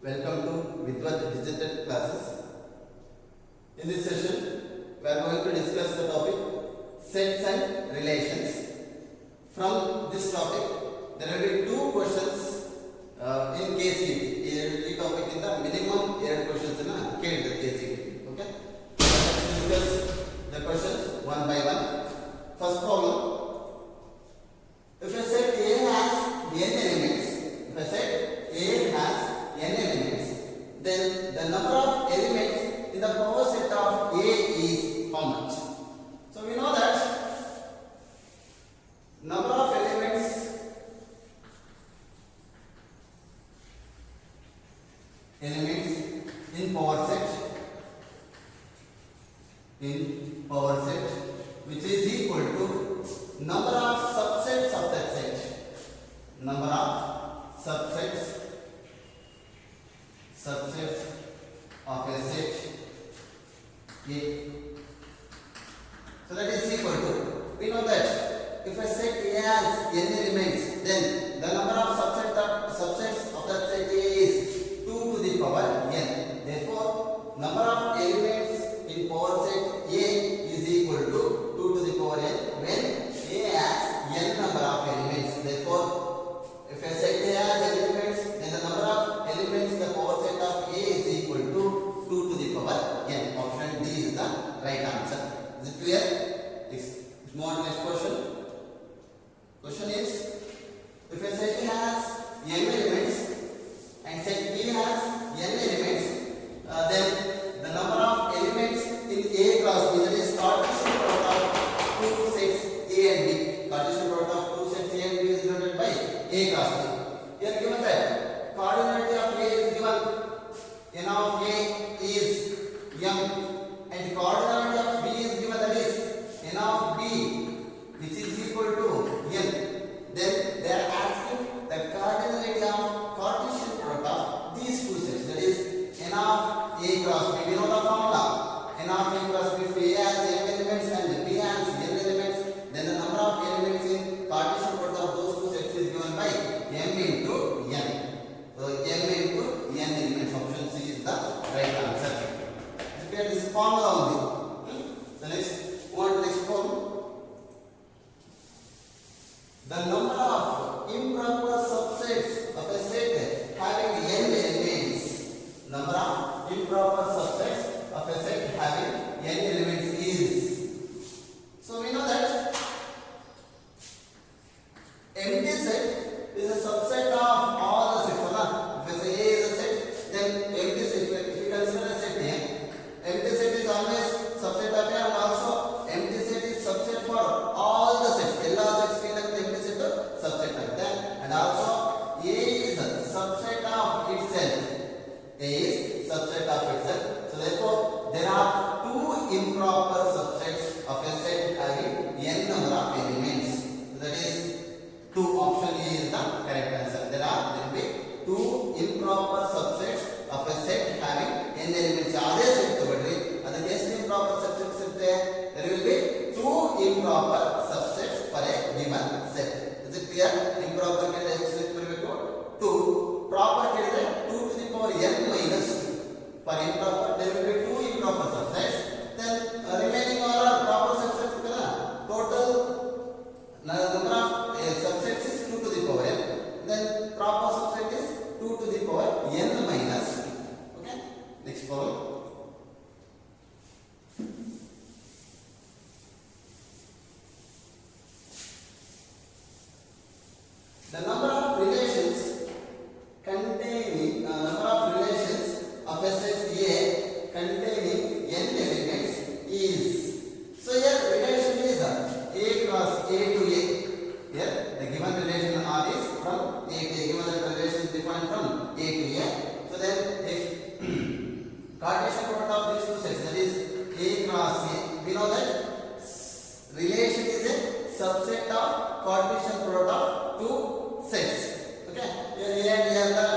Welcome to Vidvat Digital Classes. In this session, we are going to discuss the topic sets and relations. From this topic, there will be two questions in KCET. This topic is the minimum 2 questions in the KCET. Okay. Let's discuss the questions one by one. First problem. If a set A has n elements, then the number of elements in the power set of A is how much? So we know that number of elements in power set which is equal to number of subsets of that set. Number of subsets of a set A. So that is equal to, we know that if a set A has n elements, then the number of subsets of that set A is 2 to the power n. Therefore, number of elements in power set A is equal to 2 to the power n when A has n number of elements. Therefore, if a set A has n elements, then the number of elements in the power set of A is equal to 2 to the power n. Option D is the right answer. Is it clear? Let's move on to next question. Question is, if a set A has n elements and set B has n elements, then the number of elements in A cross B, that is Cartesian product of two sets A and B. Cartesian product of two sets A and B is denoted by A cross B. Here given that coordinate of A is given n of A is m and coordinate of B is given, that is n of B, which is equal to n. Then they are asking the cardinality of Cartesian product of these two sets, that is n of A cross B. We know the formula. N of A cross B, if A has m elements and B has n elements, then the number of elements in Cartesian product of those two sets is given by m into n. So m into n elements. Option C is the right answer. This is formula only. The next one, next problem. The number of improper subsets of a set having n elements. Number of improper subsets of a set having n elements is. So we know that empty set is a subset of all the sets. If A is a set, then empty set, if you consider a set A, empty set is always subset of A, and also empty set is subset for all the sets. All sets mean that empty set is subset of them, and also A is a subset of itself. A is subset of itself. So therefore, there are two improper subsets of a set having n number of elements. So that is 2. Option A is the correct answer. There will be two improper subsets of a set having n elements. Are set tobadri adake ಎಷ್ಟು improper subsets irutte? There will be two improper subsets for a given set. Is it clear? Improper kedre ಎಷ್ಟು ಬರಬೇಕು? 2. Proper kedre 2 to the power n minus 2. For improper, there will be two improper subsets. Then remaining all are proper subsets kada. Total number of subsets is 2 to the power n. Then proper subset is 2 to the power n minus 2. Okay. Next problem. The number of relations of a set A containing n elements is. So here relation is A cross A to A. Here the given relation R is from A to A. Given that relation is defined from A to A. So then if Cartesian product of these two sets, that is A cross A, we know that relation is a subset of Cartesian product of two sets. Okay. Here and here the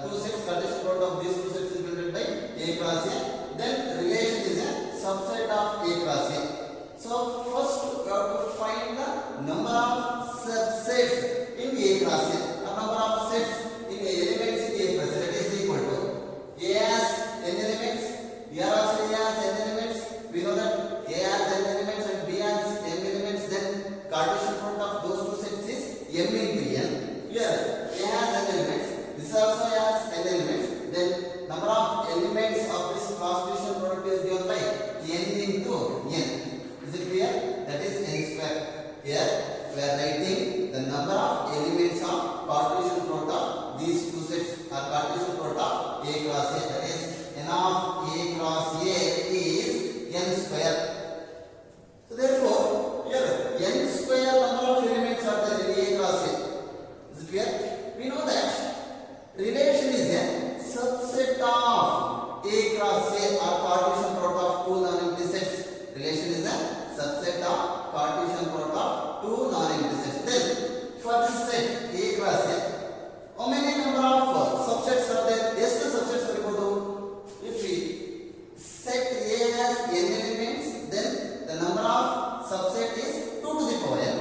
two sets, Cartesian product of these two sets is denoted by A cross A. Then relation is a subset of A cross A. So first we have to find the number of subsets in A cross A. The number of sets in elements in A cross A, that is equal to relation is a subset of A cross A or Cartesian product of two non-empty sets. Relation is a subset of Cartesian product of two non-empty sets. Then for this set A cross A, how many number of subsets are there? ಎಷ್ಟು subsets ಬರಬಹುದು? If we set A has n elements, then the number of subset is 2 to the power n.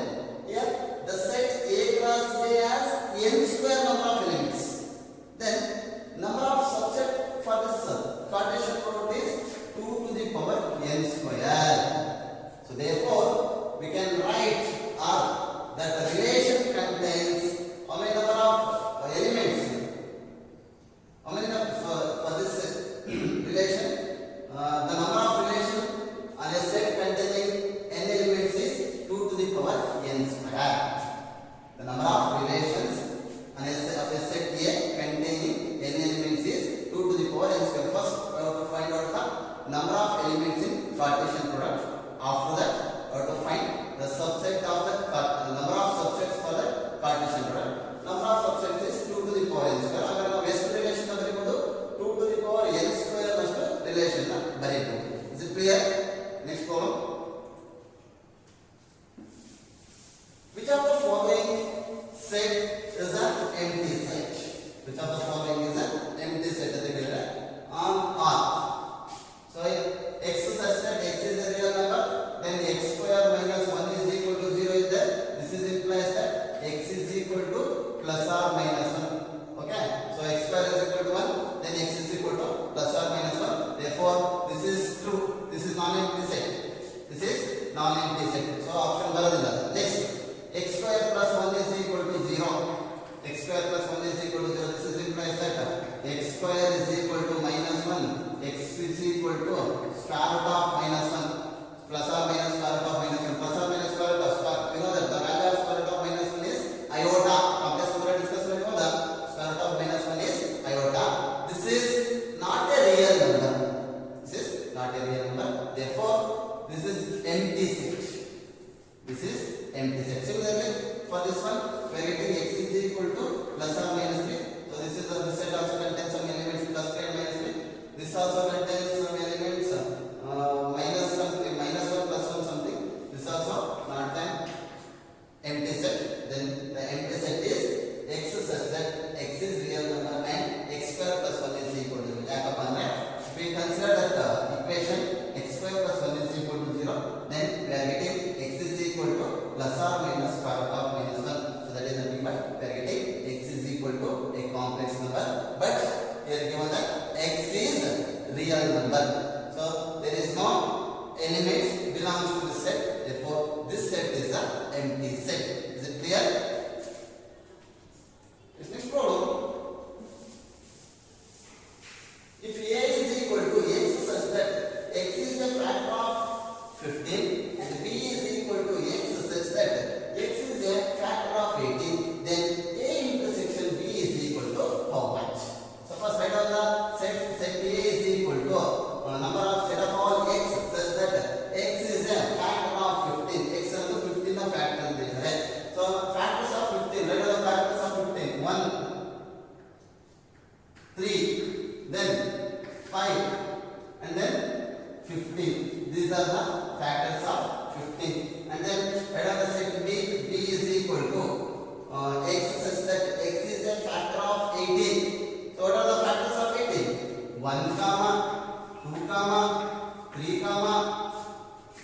Here the set A cross A has n square number of elements. Then number of subset for this Cartesian product is 2 to the power n square. So therefore we can write or that the relation contains how many number of elements? How many for this relation? The number of relation on a set containing n elements is 2 to the power n square. The number of relations on a set A containing n elements is 2 to the power n square. First, we have to find out the number of elements in Cartesian product. After that, we have to find the subset of the number of subsets for the Cartesian product. Number of subsets is 2 to the power n square. Agar ನಾವು ಎಷ್ಟು relation ಬರೆಯಬಹುದು? 2 to the power n square ನಷ್ಟು relation ಬರೆಯಬಹುದು. Is it clear? Next problem. Which of the following set is an empty set? Which of the following is an empty set? ಅಂತ ಹೇಳಿದ್ರೆ on R. So x such that x is a real number, then x square minus 1 is equal to 0 is there. This is implies that x is equal to plus or minus 1. Okay, so x square is equal to 1, then x is equal to plus or minus 1. Therefore this is true. This is non-empty set. This is non-empty set. So option ಬರೋದಿಲ್ಲ. Next, x square plus 1 is equal to 0. X square plus 1 is equal to 0. This is implies that x square is equal to minus 1. X is equal to square root of minus 1. Plus or minus square root of minus 1. Plus or minus square root of square. We know that the value of square root of minus 1 is iota. Complex number discuss we know that square root of minus 1 is iota. This is not a real number. This is not a real number. Therefore, this is empty set. This is empty set. Similarly, for this one, we are getting x is equal to plus or minus 3. So this is the set also contains some elements plus 3 and minus 3. This also contains some elements minus something, minus 1 plus 1 something. This also not an empty set. Then the empty set is x such that x is real number and x square plus 1 is equal to 0. Yakappa andre if we consider that equation x square plus 1 is equal to 0, then we are getting x is equal to plus or minus square root of minus 1. So that is nothing but we are getting x is equal to a complex number, but here given that x is real number. So there is no elements belongs to this set. Therefore, this set is an empty set. Is it clear? Next problem. If a is equal to x such that x is a factor of 15 and b is equal to x such that x is a factor of 18, then a intersection b is equal to how much? So first write down the set a is equal to number of set of all x such that x is a factor of 15. X is 15 a factor there. So factors of 15. Write down the factors of 15. 1, 3, then 5, and then 15. These are the factors of 15. And then write down the set b. B is equal to x such that x is a factor of 18. So what are the factors of 18? 1 comma 2 comma 3 comma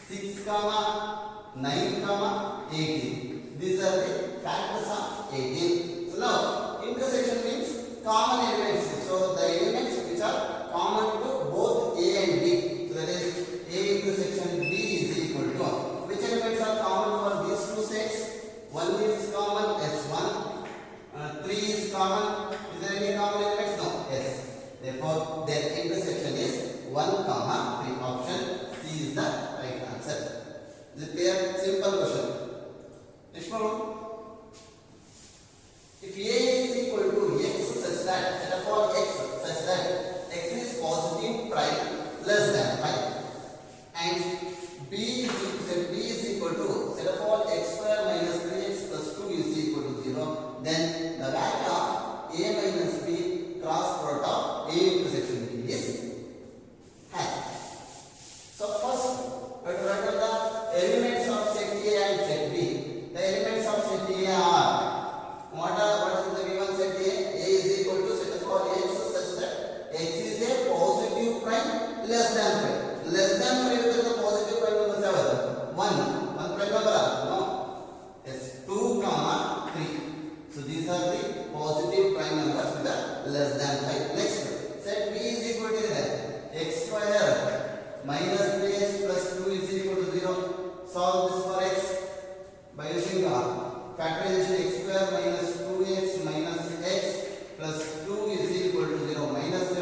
6 comma 9 comma 18. These are the factors of 18. So now intersection means common elements. So the elements which are common to both a and b. So that is a intersection b is equal to which elements are common for these two sets? 1 is common, s1. 3 is common. Is there any common elements? No. Yes. Therefore, their intersection is 1 comma 3. Option C is the right answer. Is it clear? Simple question. Next problem. If a is equal to x such that set of all x such that x is positive prime less than 5 and b is equal to set of all x square minus 3x plus 2 is equal to 0, then the value of a minus b less than 5. Next, set b is equal to x square minus 3x plus 2 is equal to 0. Solve this for x by using factorization. X square minus 2x minus x plus 2 is equal to 0. Minus 2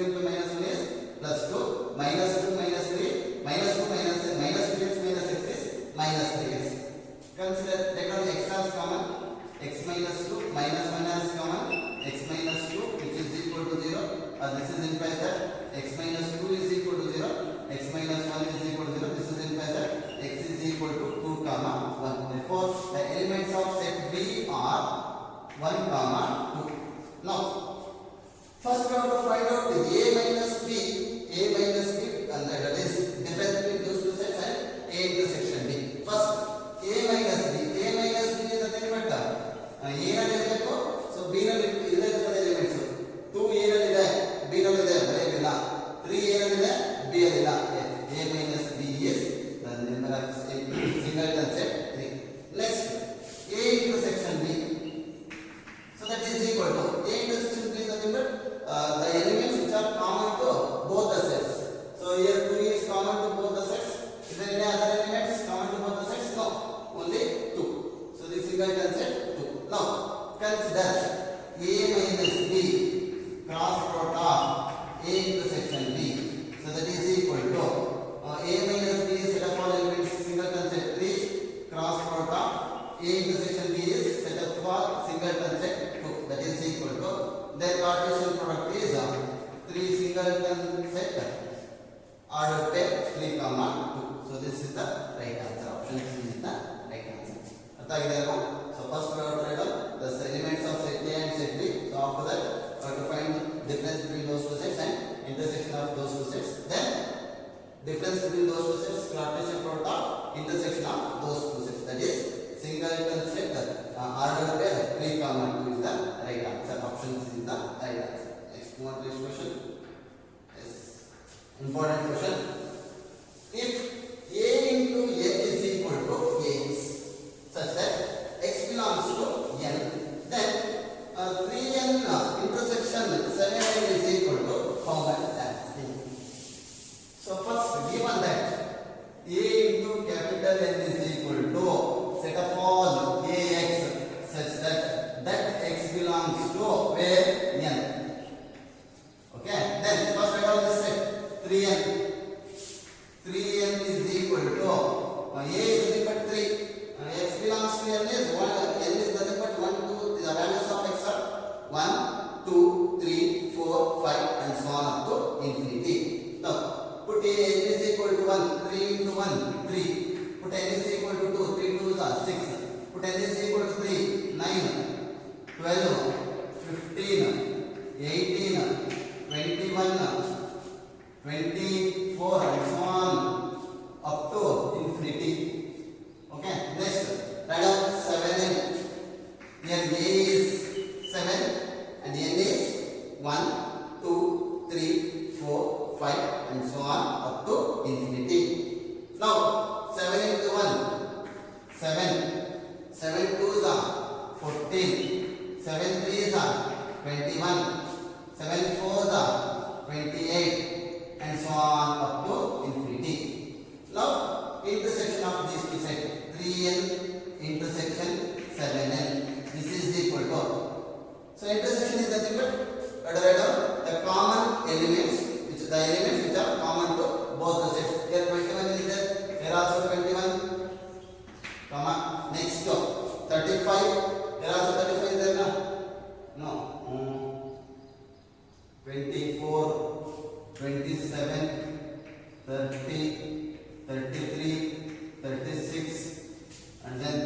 into minus 1 is plus 2. Minus 2 minus 3. Minus 2 minus 3x minus x is minus 3x. Consider, take out x as common. X minus 2 minus 1 as common. X minus 2 which is equal to 0. This is implies that x minus 2 is equal to 0. X minus 1 is equal to 0. This is implies that x is equal to 2 comma 1. Therefore, the elements of set B are 1 comma 2. Now, first we have to find out the A minus B, and that is difference between those two sets and A intersection B. First, A minus B is nothing but A ನಲ್ಲಿ ಇರಬೇಕು. So B ನಲ್ಲಿ ಇಲ್ಲದ elements 2 A ನಲ್ಲಿ ಇದೆ, B ನಲ್ಲಿ ಇದೆ, ಬರೆಯಲಿಲ್ಲ. 3 A ನಲ್ಲಿ ಇದೆ, B ನಲ್ಲಿ ಇಲ್ಲ. A minus B is the number of singleton set 3. Next, A intersection B. So that is equal to A intersection B is nothing but the elements which are common to both the sets. So here 2 is common to both the sets. Is there any other elements common to both the sets? No, only 2. So this singleton set 2. Now consider A minus B cross product of A intersection B. So that is equal to A minus B is set of all elements singleton set 3 cross product of A intersection B is set of all singleton set 2. That is equal to their Cartesian product is 3 singleton set order pair 3 comma 2. So this is the right answer. Option C is the right answer. ಅರ್ಥ ಆಗಿದೆ ಅಲ್ವಾ? So first we have to write down the elements of set A and set B. So after that we have to find difference between those two sets and intersection of those two sets. Then difference between those two sets, Cartesian product of intersection of those two sets. That is singleton set order pair 3 comma 2 is the right answer. Option C is the right answer. Next question. Yes, important question. If A into n is equal to x such that x belongs to n, then 3n intersection 7n is equal to how much that thing? So first, given that A into capital N is equal to set of all ax such that x belongs to where n. Okay, then first I have this set 3n. 3n is equal to A is nothing but 3. X belongs to n is 1. N is nothing but 1, 2. The values of x are 1, 2, 3, 4, 5 and so on up to infinity. Now put A n is equal to 1. 3 into 1 3. Put n is equal to 2. 3 2s are 6. Put n is equal to 3. 9, 12, 15, 18, 21, 24 and so on up to infinity. Okay, next write down 7n. Here A is 7 and n is 1, 2, 3, 4, 5 and so on up to infinity. Now 7 into 1 7. 7 2s are 14. 7 3s are 21. 7 4s are 28 and so on up to infinity. Now intersection of these two sets 3n intersection 7n. This is equal to, so intersection is nothing but write down the common elements which are common to both the sets. Here 21 is there. Here also 21 comma next 35. Here also 35 is there. No 24, 27, 30, 33, 36 and then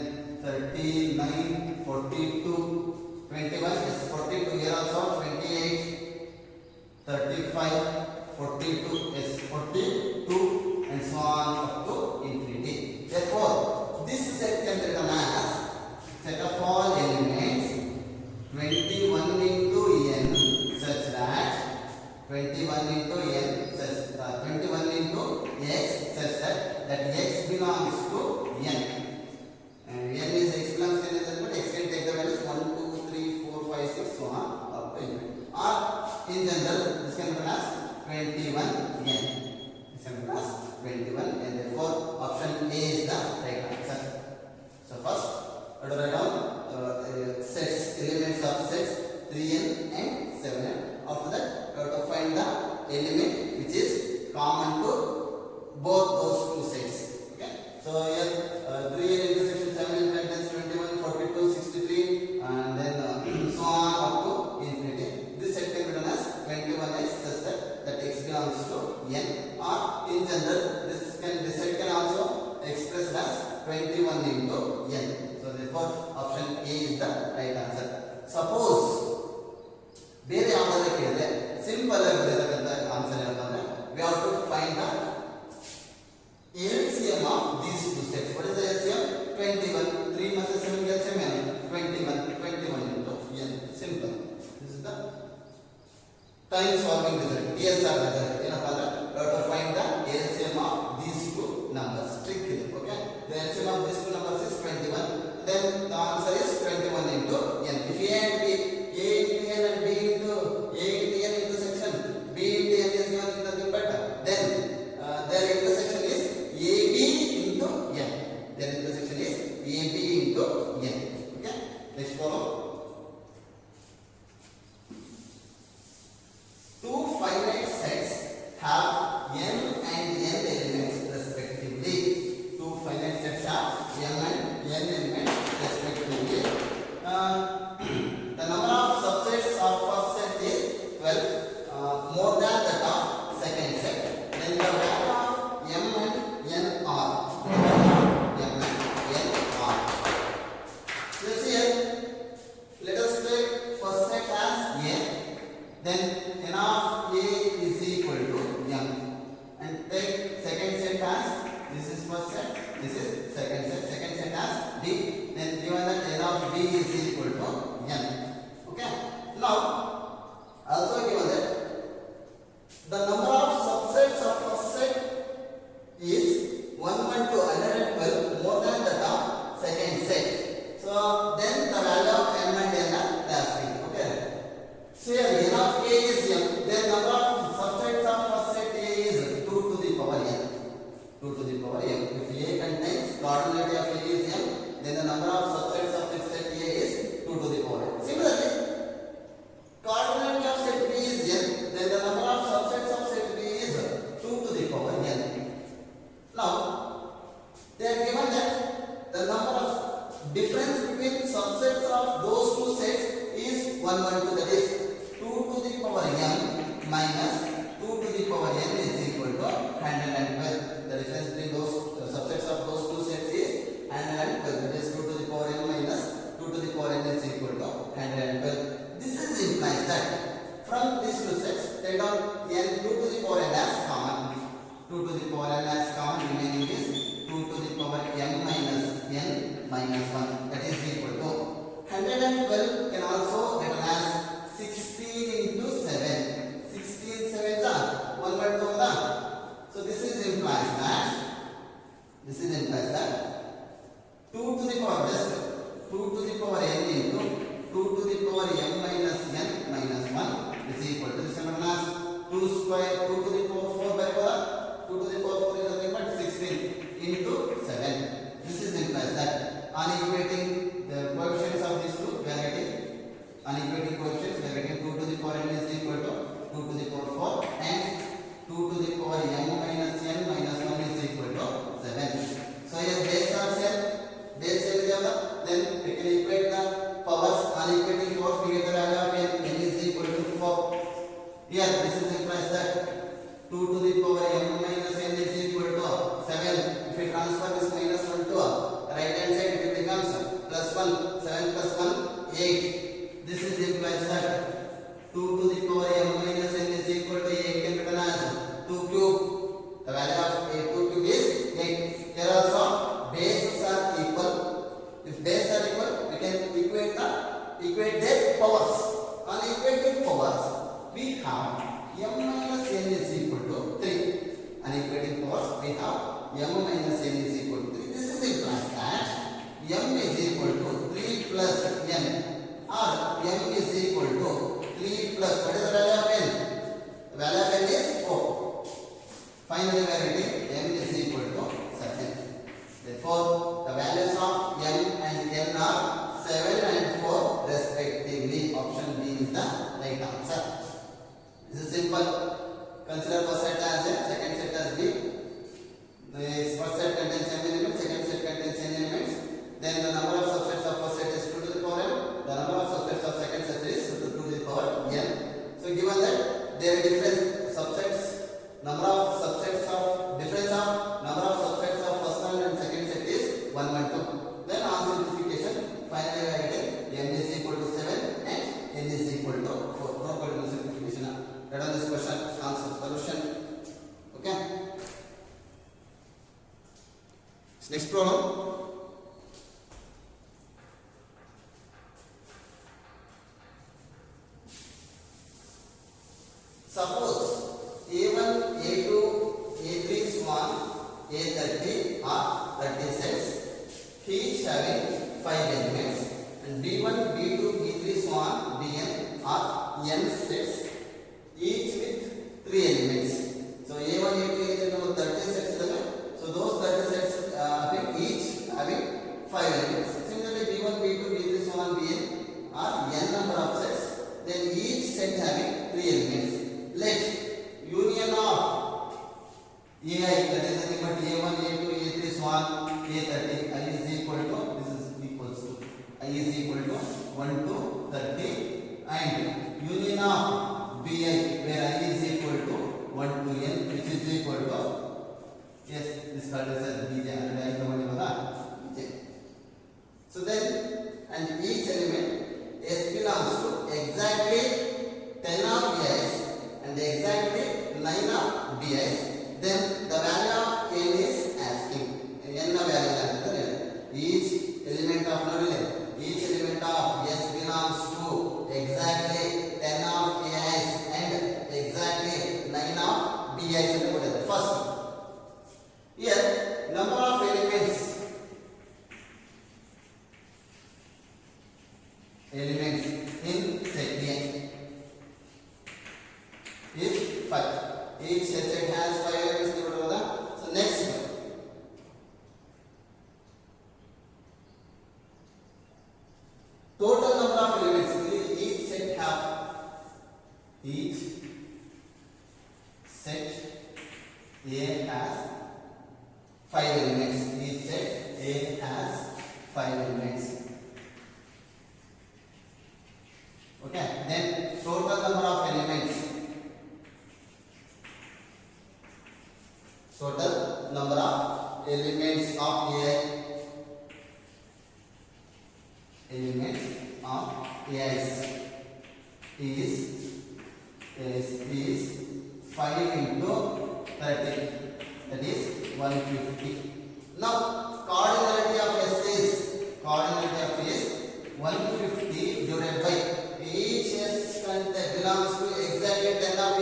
39, 42, 21 is 42. Here also 28, 35, 42 is 42 and so on up to infinity. Therefore, this set can be written as set of all elements 21 into n such that 21 into n such 21 into x such that x belongs to n. And n is x belongs to n, but x can take the values 1, 2, 3, 4, 5, 6 so on up to infinity. in general this can be written as 21n. This can be written as 21n. Therefore, option A is the right answer. So first, let us write down sets, elements of sets 3n and 7n. After that, we have to find the element which is common to both those two sets. Okay. So here 3n intersection 7n contains 21, 42, 63, and then so on up to infinity. This set can be written as 21 such that x belongs to n, or in general this set can also express as 21 into n. So therefore option A is the right answer. Suppose ಬೇರೆ ಯಾವುದಾದ್ರೂ ಕೇಳಿದ್ರೆ simple ಆಗಿ ಬರೆಯತಕ್ಕಂತ answer ಏನಪ್ಪ ಅಂದ್ರೆ we have to find the LCM of these two sets. What is the LCM? 21. 3 ಮತ್ತು 7 LCM ಏನು? 21 into n. Simple. This is the time solving result. TSR result. ಏನಪ್ಪ ಅಂದ್ರೆ we have to find the LCM of these two numbers. Trick ಇದು. Okay. The LCM of these two numbers is 21. Then the answer is 21 into n. If A and B, A into n and B into A into n intersection, B into n is given in nothing but then their intersection is AB into n. Their intersection is AB into n. Okay. Next follow. Two finite sets have m and n elements respectively. Two finite sets have m and n elements respectively. The number of subsets of first set is 12, more than that of second set. Then the value of m and n are m and n are. Let's see here. Let us take first set as a. Then n of a is equal to m. And take second set as, this is first set, this is second set. Second set as b. Then given that n of b is equal to n. Okay. Now also given that the number of subsets of first set is 112 more than that of second set. So then the value of m and n are asking. Okay. So here n of a is m. Then number of subsets of first set a is 2 to the power n. 2 to the power m. If a contains coordinate of a is m, then the number of subsets of this set a is 2 to the power n. Similarly, coordinate of set b is n, then the number of subsets of set b is 2 to the power n. Now, they are given that the number of difference between subsets of those two sets is 112, that is 2 to the power m minus 2 to the power n is equal to 112. The difference between those subsets of those two sets is 112, that is 2 to the power n minus 2 to the power n is equal to 112. This is implies that from these two sets, take down n 2 to the power n as common. 2 to the power n as common, remaining is 2 to the power m minus n minus 1, that is equal to 112 can also written as 16 into 7. 16 7 112. So this is implies that 2 to the power just 2 to the power n into 2 to the power m minus n minus 1 is equal to this one as 2 square 2 to the power 4 by 4. 2 to the power 4 is nothing but 16 into 7. This is implies that on equating the coefficients of these two, we are getting on equating coefficients, we are getting 2 to the power n is equal to 2 to the power 4 and 2 to the power m minus n minus 1 is equal to 7. So here base are set, base set then we can equate the powers. On equating powers, we get the value of n is equal to 4. Here this is implies that 2 to the power m minus n is equal to 7. If we transfer this minus 1 to right hand side, it becomes plus 1. 7 plus 1 8. This is implies that 2 to the power m minus n is equal to 8 can be written as 2 cube. The value of 2 cube is 8. Here also bases are equal. If bases are equal, we can equate their powers. On equating powers, we have m minus n is equal to 3. On equating powers, we have m minus n is equal to 3. This is implies that m is equal to 3 plus n, or m is equal to 3 plus, what is the value of n? given that there are different subsets, number of subsets of difference of number of subsets of first one and second set is 1 1 2. Then on simplification, finally we are getting n is equal to 7 and n is equal to 4. No particular simplification. Let us this question answer solution. Okay. Next problem. Suppose A1, A2, A3, A30 are 30 sets, each having 5 elements, and B1, B2, B3, Bn are n sets, each with 3 elements. So A1, A2, A3 30 sets. So those 30 sets each having 5 elements. Similarly, B1, B2, B3, Bn are n number of sets, then each set having 3 elements. Let union of AI, that is nothing but A1, A2, A3, so on, A30, I is equal to, this is equals to, I is equal to 1 to 30, and union of BI, where I is equal to 1 to n, which is equal to, yes, this called as Bj, and I know Bj. So then, and each element S belongs to exactly 10 of I's and exactly 9 of B's, then the value of n is asking. N value each element of S belongs to exactly 10 of A's and exactly 9 of B's. First, here number of elements in set A is 5. Each set has 5 elements. So next one. Total number of elements each set A has 5 elements. Each set A has 5 elements. Okay. Then total number of elements. Total number of elements of AI. Elements of AI is 5 into 30. That is 150. Now cardinality of S is 150 divided by each S belongs to exactly 10 of A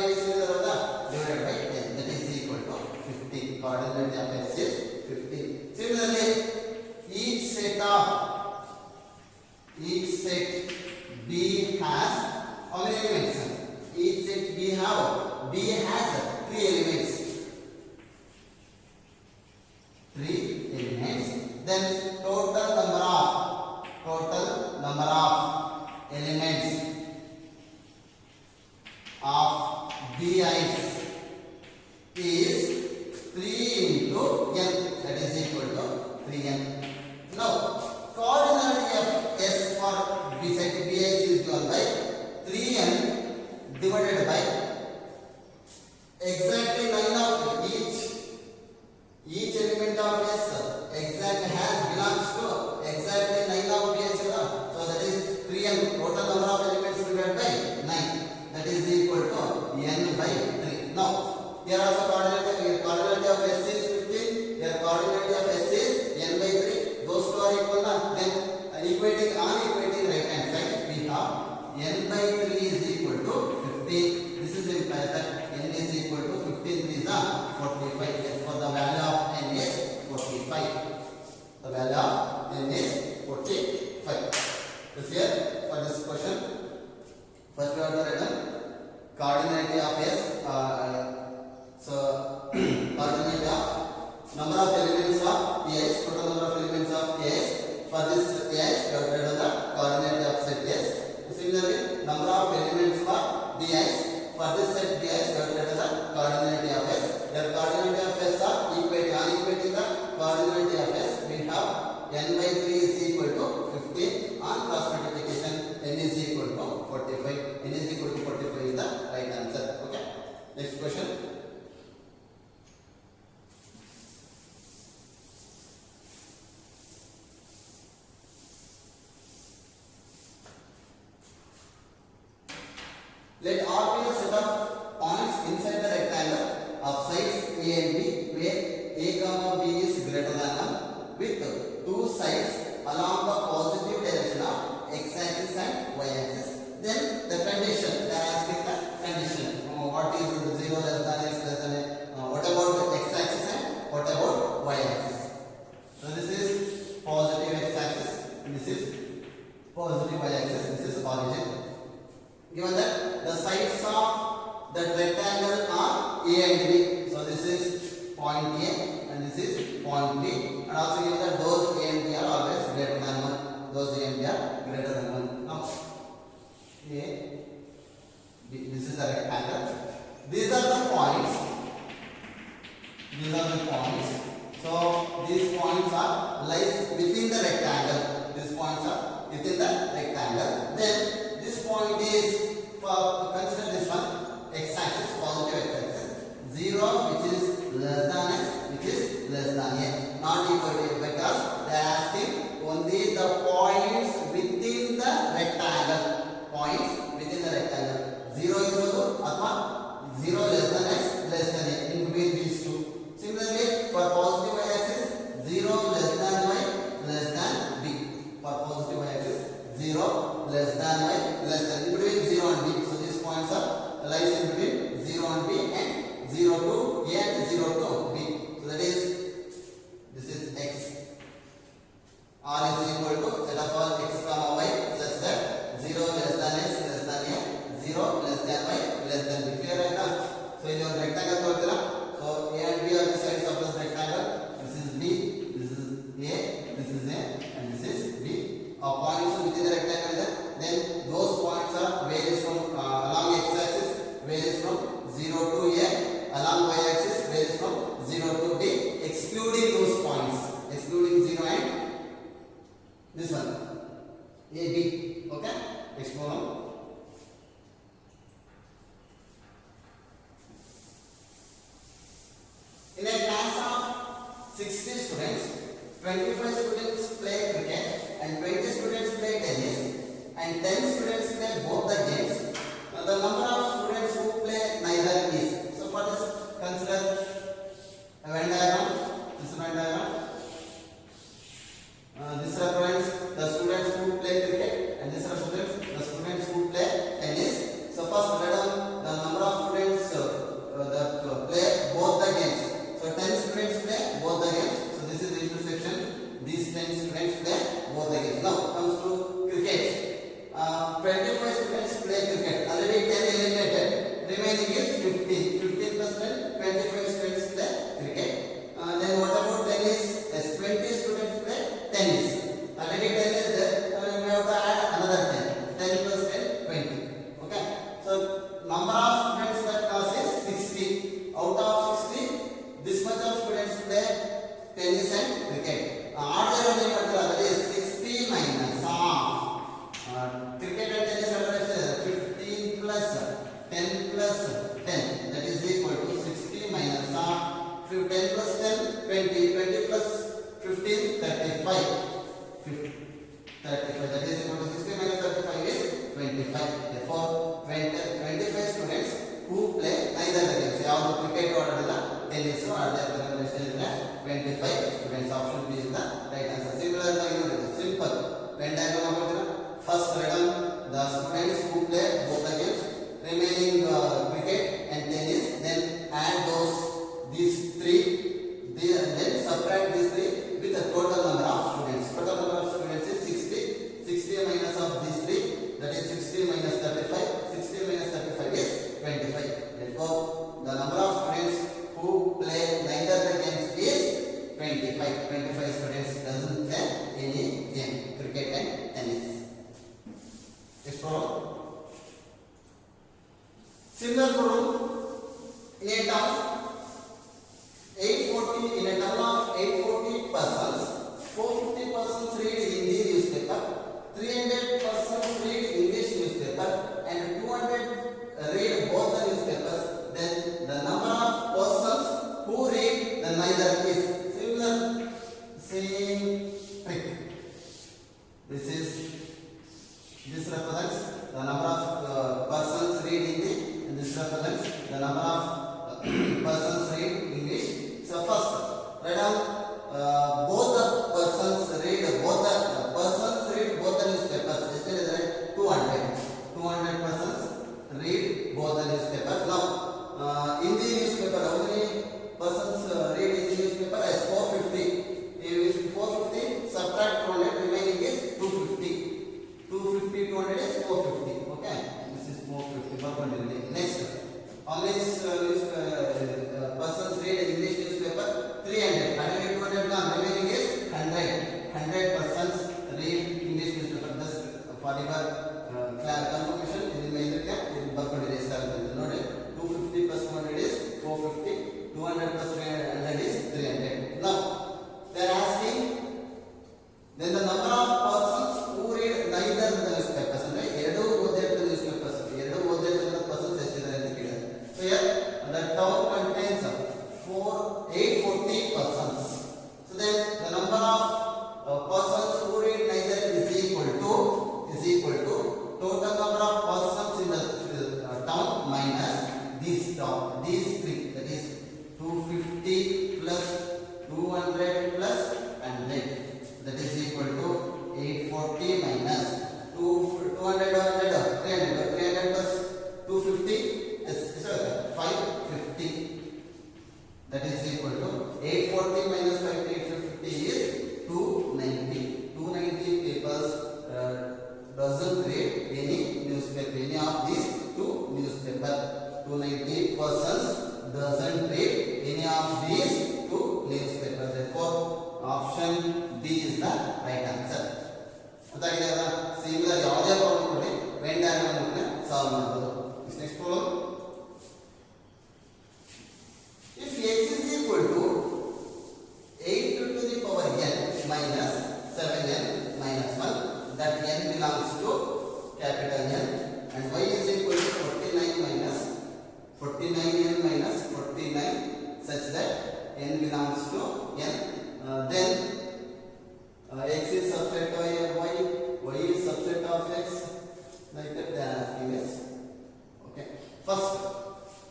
divided by 10. That is equal to 50. Cardinality of S is 50. Similarly, each set B has how many elements? Each set B has 3 elements. 3 elements. Then total number of elements of BI's is 3 into n, that is equal to 3n. Now cardinality of S for B set BI's is given by 3n divided by exactly 9 of each element of S exactly belongs to exactly 9 of BS. So that is 3n, total number of elements divided by 9, that is equal to n by 3. Now here also cardinality of S is 15, here cardinality of S is n by 3. Those two are equal. Then equating right hand side, we have n by 3 is equal to 15. This is implies that n is equal to 15 is 45. Therefore the value of n is 45. The value of n is 45. This here for this question, first we have to write down cardinality of S. So cardinality of number of elements of S, total number of elements of S. For this S, we have to write down the coordinate of set S. Similarly, number of elements for BI's. For this set BI's, we have to write down the coordinate of S. The coordinate of S are equating the coordinate of S. We have n by 3 is equal to 15. On cross multiplication, n is equal to 45. N is equal to 45 is the set of points inside the rectangle of sides A and B where A comma B is greater than 1 with two sides along the positive direction of x-axis and y-axis. Then the condition, they are asking the condition. What is 0 less than x less than a? What about x-axis and what about y-axis? So this is positive x-axis, this is positive y-axis, this is origin. Given that the sides of that rectangle are A and B, so this is point A and this is point B, and also given that those A and B are always greater than 1. Those A and B are greater than 1. Now A, B, this is the rectangle. These are the points. These are the points. So these points are lies within the rectangle. These points are within the rectangle. Then this point is, for consider this one, x-axis, positive x-axis, 0 which is less than x, which is less than a, not equal to a, because they are asking only the points within the rectangle. Points within the rectangle. 0 equal to athwa 0 less than x less than a, in between these two. Similarly, for positive y-axis, 0 less than y less than b. For positive y-axis, 0 less than y less than, in between 0 and b. So these points are lies in between 0 and b and 0 to a and 0 to b. So that is, this is x. R is equal to set of all x comma y such that 0 less than x less than a, 0 less than y less than b. Clear right now? So in your rectangle thodira, so a and b are the sides of this rectangle. This is b, this is a, this is a, and this is b. Points within the rectangle. Then those points are varies from along x-axis varies from 0 to a, along y-axis varies from 0 to b, excluding those points, excluding 0 and this one, a, b. Okay? Next one. In a class of 60 students, 25 students play cricket and 20 students play tennis and 10 students play both the games. Now the number of students who play neither is. So for this, consider a Venn diagram. This is Venn diagram. This represents the students who play cricket and this represents the students who play tennis. So first write down the number of students that play both the games. So 10 students play both the games. So this is the intersection. These 10 students play both the games. Now comes to cricket. 25 students play cricket. Already 10 eliminated. Remaining is 15. 15 plus 10, 25 students play cricket. Then what about tennis? Yes, 20 students play tennis. Already 10 is there. We have to add another 10. 10 plus 10, 20. Okay. So number of students that class is 60. Out of 60, this much of students play tennis and cricket. That is 60 minus half. Cricket and tennis are 15 plus 10 plus 10. That is equal to 60 minus half. 10 plus 10, 20. 20 plus 15, 35. 35. That is equal to 60 minus 35 is 25. Therefore, 25 students who play neither the games. ಯಾವ cricket or tennis or other 25 students. Option B is the right answer. Similar simple. Venn diagram about first write down the students who play both the games, remaining cricket and tennis. Then add these three. Then subtract these three with the total number of students. Total number of students is 60. 60 minus of these three, that is 60 minus 35. 60 minus 35 is 25. Therefore, the number of students who play neither the games is 25. 25 students doesn't play any game, cricket and tennis. Next problem. Similar problem in a town 840 in a town of 840 persons, 450 persons read Hindi newspaper, 300 persons read English newspaper, and 200 read both the newspapers. Then the number of persons who read the neither is. Similar, same trick. This represents the number of persons read Hindi, and this represents both the newspapers. Now, in the newspaper, how many persons read in the newspaper? As 450. If 450 subtract 200, remaining is 250. 250, 200 is 450. Okay, this is 450. Perpendicular. Next, on this persons read English newspaper 300. 100, 200 gone. Remaining is 100. 100 persons read English newspaper. Thus, for your confirmation, in the cap, in perpendicular is ನೋಡಿ 250 plus 200 is 450. 200 plus 100 is 300. Now, they are asking then the number of persons who read neither the newspapers. ಅಂದ್ರೆ ಎರಡು ಓದಿದ newspapers, ಎರಡು ಓದಿದ persons ಎಷ್ಟಿದ್ದಾರೆ ಅಂತ ಕೇಳಿದ್ದಾರೆ. So here the town contains 840 persons. So then the number of persons who read neither is equal to total number of persons in the town minus these three, that is 250 plus 200 plus 100, that is equal to 840 minus 200 300 plus 250 is 550, that is equal to 840 minus 850 is 290. 290 peoples doesn't read any newspaper, any of these two newspaper. 290 persons doesn't read any of these two newspapers. Therefore, option D is the right answer. ಗೊತ್ತಾಗಿದೆಯಲ್ಲ? Similar ಯಾವುದೇ problem ಕೊಡಿ Venn diagram ಮುಖಾಂತರ solve ಮಾಡಬಹುದು. Next problem, if x is equal to 8 to the power n minus 7n minus 1, that n belongs to capital N, and y is equal to 49n minus 49 such that n belongs to n, then x is subset of y is subset of x, like that they are asking us. Okay, first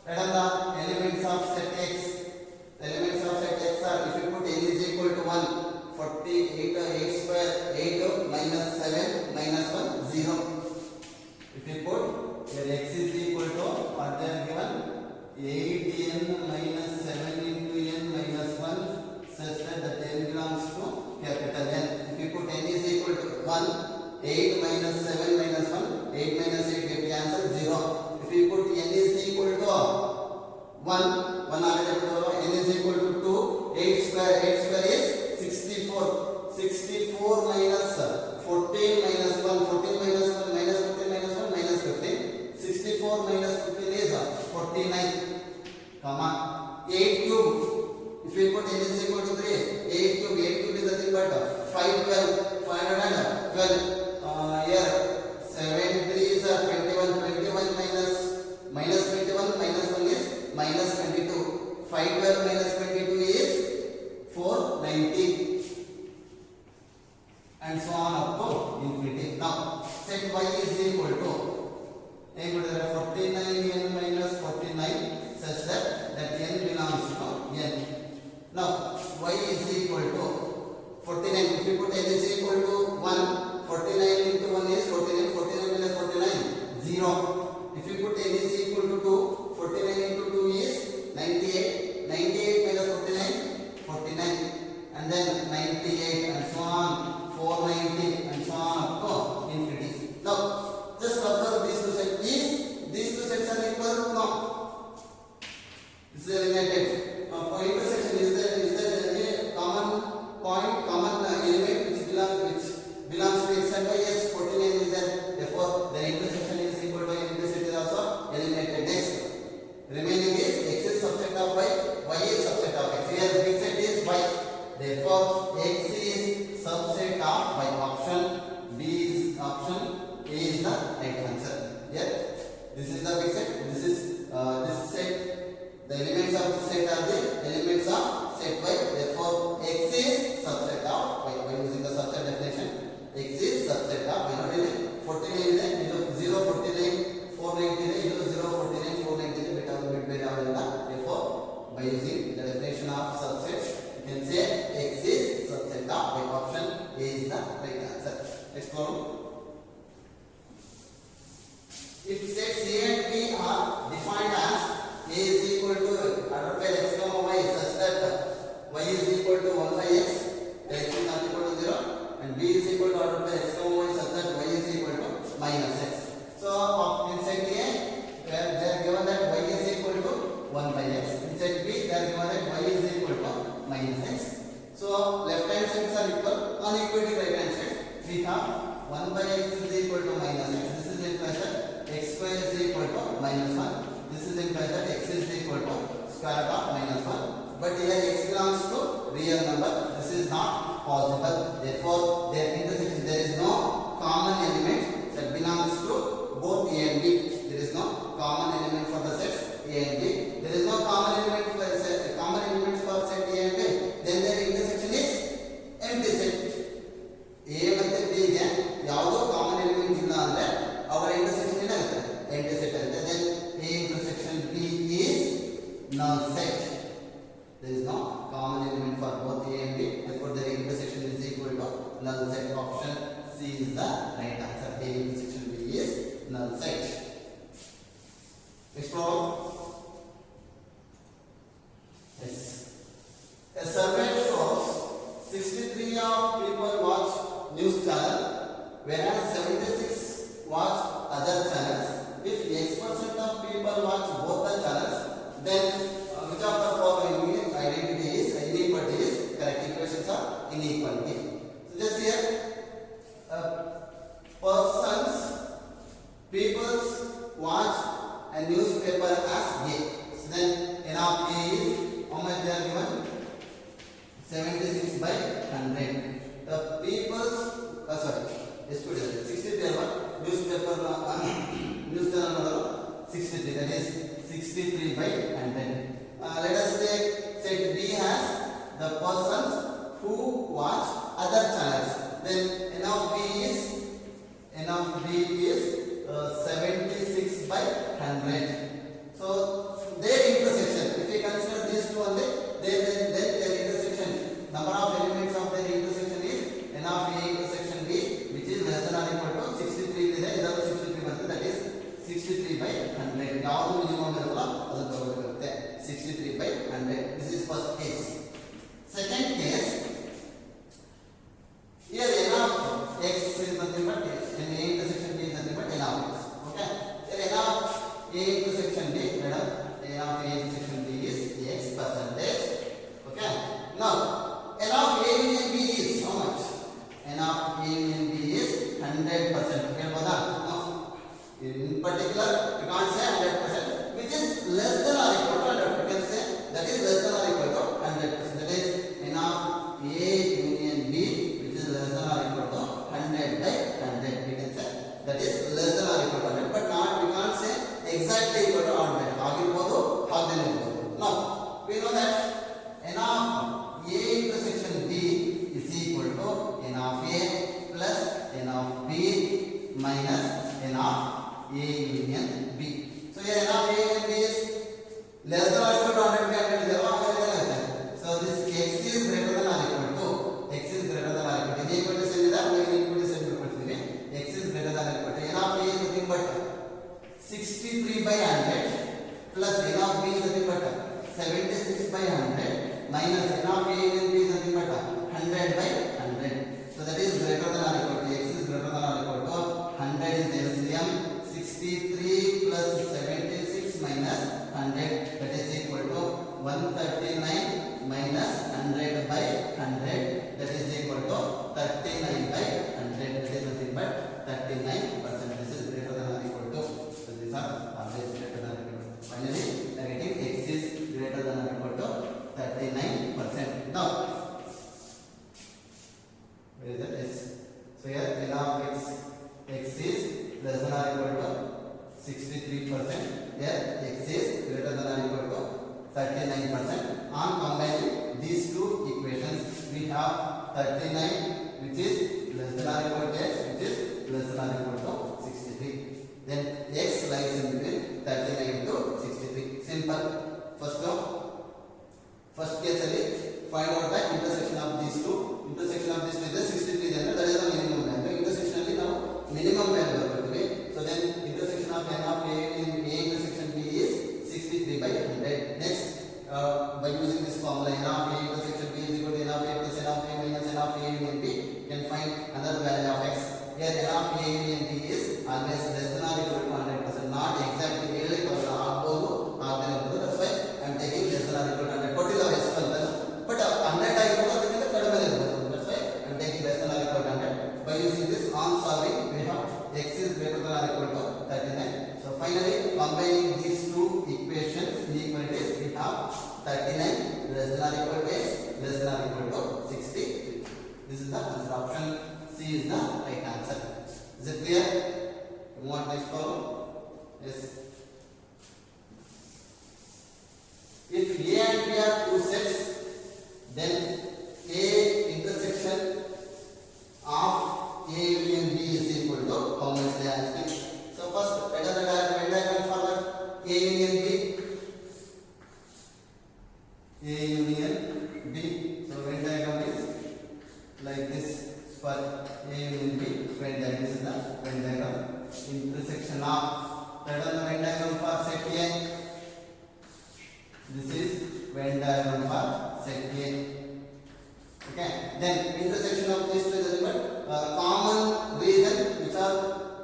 let us the elements of set x. The elements of set x are, if you put n is equal to 1, 48 8 square 8 minus 7 minus 1 0. If you put here x is equal to what they are given 8n minus 7 into n minus 1 such that n belongs to capital N. If you put n is equal to 1, 8 minus 7 minus 1, 8 minus 8 get the answer 0. If you put n is equal to 1 already put n is equal to 2, 8 square is 64. 64 minus 14 minus 1, 14 minus 1 minus 14 minus 1 minus 15. 64 minus 15 is 49, comma 8 cube. If you put n is equal to 3, 8 cube is nothing but 512. Here 7 3s are 21. 21 minus 21 minus 1 is minus 22. 512 minus 22 is 490, and so on up to infinity. Now set y is equal to 49n minus 49 such that n belongs to n. Now y is equal to 49. If you put n is equal to 1, 49 into 1 is 49. 49 minus 49 0. If you put n is equal to 2, 49 into 2 is 98. 98 1 by x is equal to minus x. This is implies that x square is equal to minus 1. This is implies that x is equal to square root of minus 1. But here x belongs to real number. This is not possible. Therefore, their intersection, there is no common element that belongs to both a and b. There is no common element for the sets a and b. There is no common element for common elements for set a and b. Then their intersection is empty set. A ಮತ್ತು b ಗೆ ಯಾವುದೋ common element ಇಲ್ಲ ಅಂದ್ರೆ ಅವರ intersection ಏನಾಗುತ್ತೆ ಎಂಟಿ set ಆಗುತ್ತೆ. then a intersection b is null set. There is no common element for both a and b, therefore their intersection is equal to null set. Option C is the right answer. A intersection b is null set. Next problem. Yes. A survey shows 63 of people watch news channel, whereas 76 watch other channels. If X% of people watch both the channels, then which of the following identity is inequality is correct? Equations are inequality. So just here, persons, peoples watch a newspaper as A. So then n of A is how much they are given? 76 by 100. The people's sorry, 63 newspaper news channel 63, that is 63 by 100. Let us take set B has the persons who watch other channels. Then n of B is 76 by 100. So their intersection, if we consider these two only, then their intersection, number of elements of their intersection is n of A intersection B, which is less than or equal to 63 ಇದೆ. ಇದರ 63 ಬರುತ್ತೆ, that is 63 by 100. ಯಾವುದು minimum ಇರುತ್ತಲ್ಲ ಅದನ್ನು ತಗೊಳ್ಳಬೇಕಾಗುತ್ತೆ. 63 by 100. This is first case. Second case, here n of x is nothing but n A intersection B is nothing but n of x. Okay, here n of A intersection B, madam, n of A intersection B is x percentage. Okay, now n of A union B is how much? n of A union B is 100%. ಹೇಳ್ಬೋದಾ? No. In particular, you can't say 100%, which is less than or equal to 100. You can say that is less than or equal to 100%. That is n of A union B, which is less than or equal to 100 by 100. You can say that is less than or equal to 100, but not, you can't say exactly equal to 100. ಆಗಿರ್ಬೋದು, ಹಾಗೇನೇ ಇರ್ಬೋದು. Now, we know that n of A intersection B is equal to n of A plus n of B minus n of A union B. So here n of A union B is less than or equal to 100 by 100 is along with the So this x is greater than or equal to x is greater than or equal to inequality same ಇದೆ, ನಾವು inequality same ಕೊಡ್ತೀವಿ. X is greater than or equal to n of A is nothing but 63 by 100 plus n of B is nothing but 76 by 100 minus n of A union B is nothing but 100 by 100. So that is greater than or equal to x is greater than or equal to 100 is LCM 63 plus 76 minus 100, that is equal to 139 minus 100 by 100, that is equal to 39 by 100. That is nothing but 39%. This is greater than or equal to. So these are always greater than or equal to. Finally, we are getting x is greater than or equal to 39%. Now, where is that? Yes. So here n of x is less than or equal to 63%. Here x is greater than or equal to 39%. On combining these two equations, we have 39, which is less than or equal to x, which is less than or equal to 63. Then x lies in between 39 to 63. Simple. First case ಅಲ್ಲಿ find out the intersection of these two. Intersection of these two is 63 then that is the minimum value. Intersection ಅಲ್ಲಿ ನಾವು minimum value ಬರ್ತೀವಿ. So then intersection of n of A in A intersection B is 63 by 100. Next, by using this formula n of A intersection B is equal to n of A plus n of A minus n of A union B, you can find another value of x. Here n of A union B is always less than or equal to 100%. Not exactly ಹೇಳಲಿಕ್ಕೆ ಬರಲ್ಲ, ಆಗ್ಬೋದು ಆಗದೇ ಇರ್ಬೋದು. That's why I am taking less than or equal to 100. ಕೊಟ್ಟಿಲ್ಲ ಎಷ್ಟು ಅಂತ, but 100 ಆಗಿರ್ಬೋದು ಅದಕ್ಕಿಂತ ಕಡಿಮೆ ಇರ್ಬೋದು. That's why I am taking less than or equal to 100. This is the answer. Option C is the right answer. Is it clear? You want next problem? Yes. If A and B are two sets, then A intersection of A union B is equal to how much they are asking. So first, let us write a Venn diagram for that. A union B. A union B. So Venn diagram is like this for A union B. Venn diagram, this is the Venn diagram. Intersection of, let us the Venn diagram for set A. This is Venn diagram for set A. Okay. Then intersection of these two is element common region, which are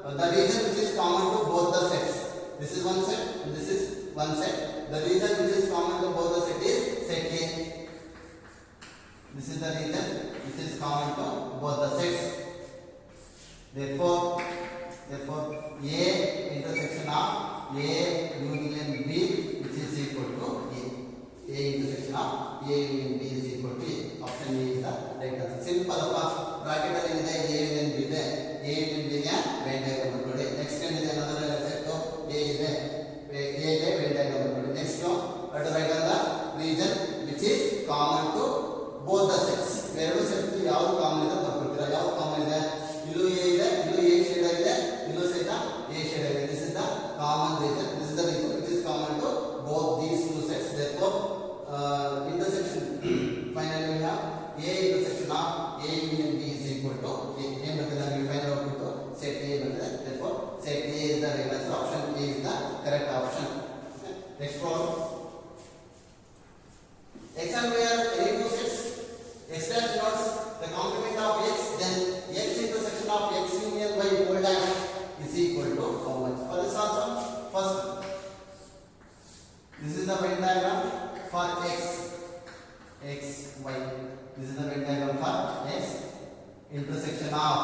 the region which is common to both the sets. This is one set and this is one set. The region which is common to both the set is set A. This is the region which is common to both the sets. Therefore, A intersection of A union B, which is equal to A. A intersection of A union B is equal to A. Option A is the right answer. Simple. Bracket ಅಲ್ಲಿ ಇದೆ A union B ಇದೆ. A union B ಗೆ Venn diagram ಬರ್ಕೊಳ್ಳಿ. Next ಏನಿದೆ another set A ಇದೆ. A ಗೆ Venn diagram ಬರ್ಕೊಳ್ಳಿ. Next let us write the region which is common to both the sets. ಎರಡು ಸೆಟ್ ಯಾವುದು ಕಾಮನ್ ಇದೆ ಬರ್ಕೊಳ್ತೀರಾ. ಯಾವುದು ಕಾಮನ್ ಇದೆ? ಇಲ್ಲೂ A ಇದೆ, ಇಲ್ಲೂ A ಶೇಡ್ ಇದೆ, ಇಲ್ಲೂ ಸಹಿತ A ಶೇಡ್ ಇದೆ. This is the common region. This is the region which is common to both these two sets. Therefore, intersection finally we have A intersection of A union B is equal to A. Name we find out to set A. Therefore, set A is the right answer. Option A is the correct option. Okay. Next problem. X and Y are any two sets. X dash denotes the complement of X. Then X intersection of X union Y whole dash is equal to how much? For this also, first, this is the Venn diagram for X, Y. This is the Venn diagram for X. Intersection of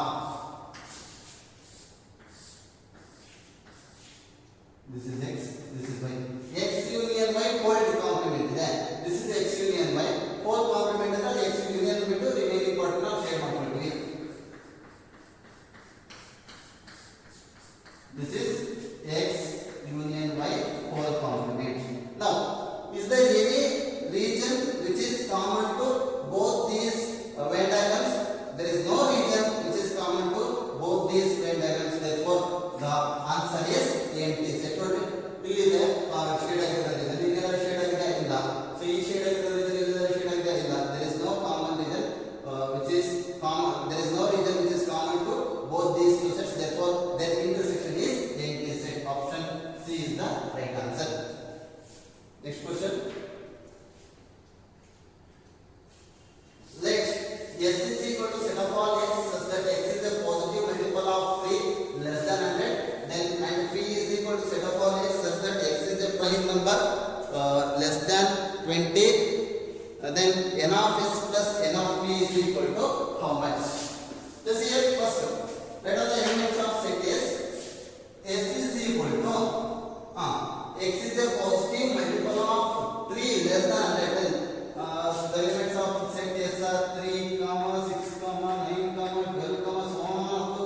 this is X, this is Y. X union Y whole complement. Then this is X union Y whole complement ಅಂದ್ರೆ X union ಬಿಟ್ಟು remaining part ನ share ಮಾಡ್ಕೊಳ್ತೀವಿ. This is X union Y whole complement. Now, is there any region which is common to both these Venn diagrams? There is no region which is common to both these Venn diagrams. Therefore, the answer is empty set. ಇಲ್ಲಿದೆ shade ಆಗಿರೋದ್ರಿಂದ ಇಲ್ಲೆಲ್ಲ shade ಆಗಿದೆ ಇಲ್ಲ. So ಈ shade ಆಗಿರೋದ್ರಿಂದ ಇಲ್ಲೆಲ್ಲ shade ಆಗಿದೆ ಇಲ್ಲ. There is no common region which is common. There is no region which is common to both these two sets. Therefore, their intersection is empty set. Option C is the right answer. Next question. Let S is equal to set of all X such that X is a positive multiple of 3 less than 100. Then and P is equal to set of all X such that X is a prime number less than 20. Then N of S plus N of P is equal to how much? Just here first, let us the elements of set S. S is equal to X is a positive multiple of 3 less than 100. The elements of set S are 3, 6, 9, 12, so on up to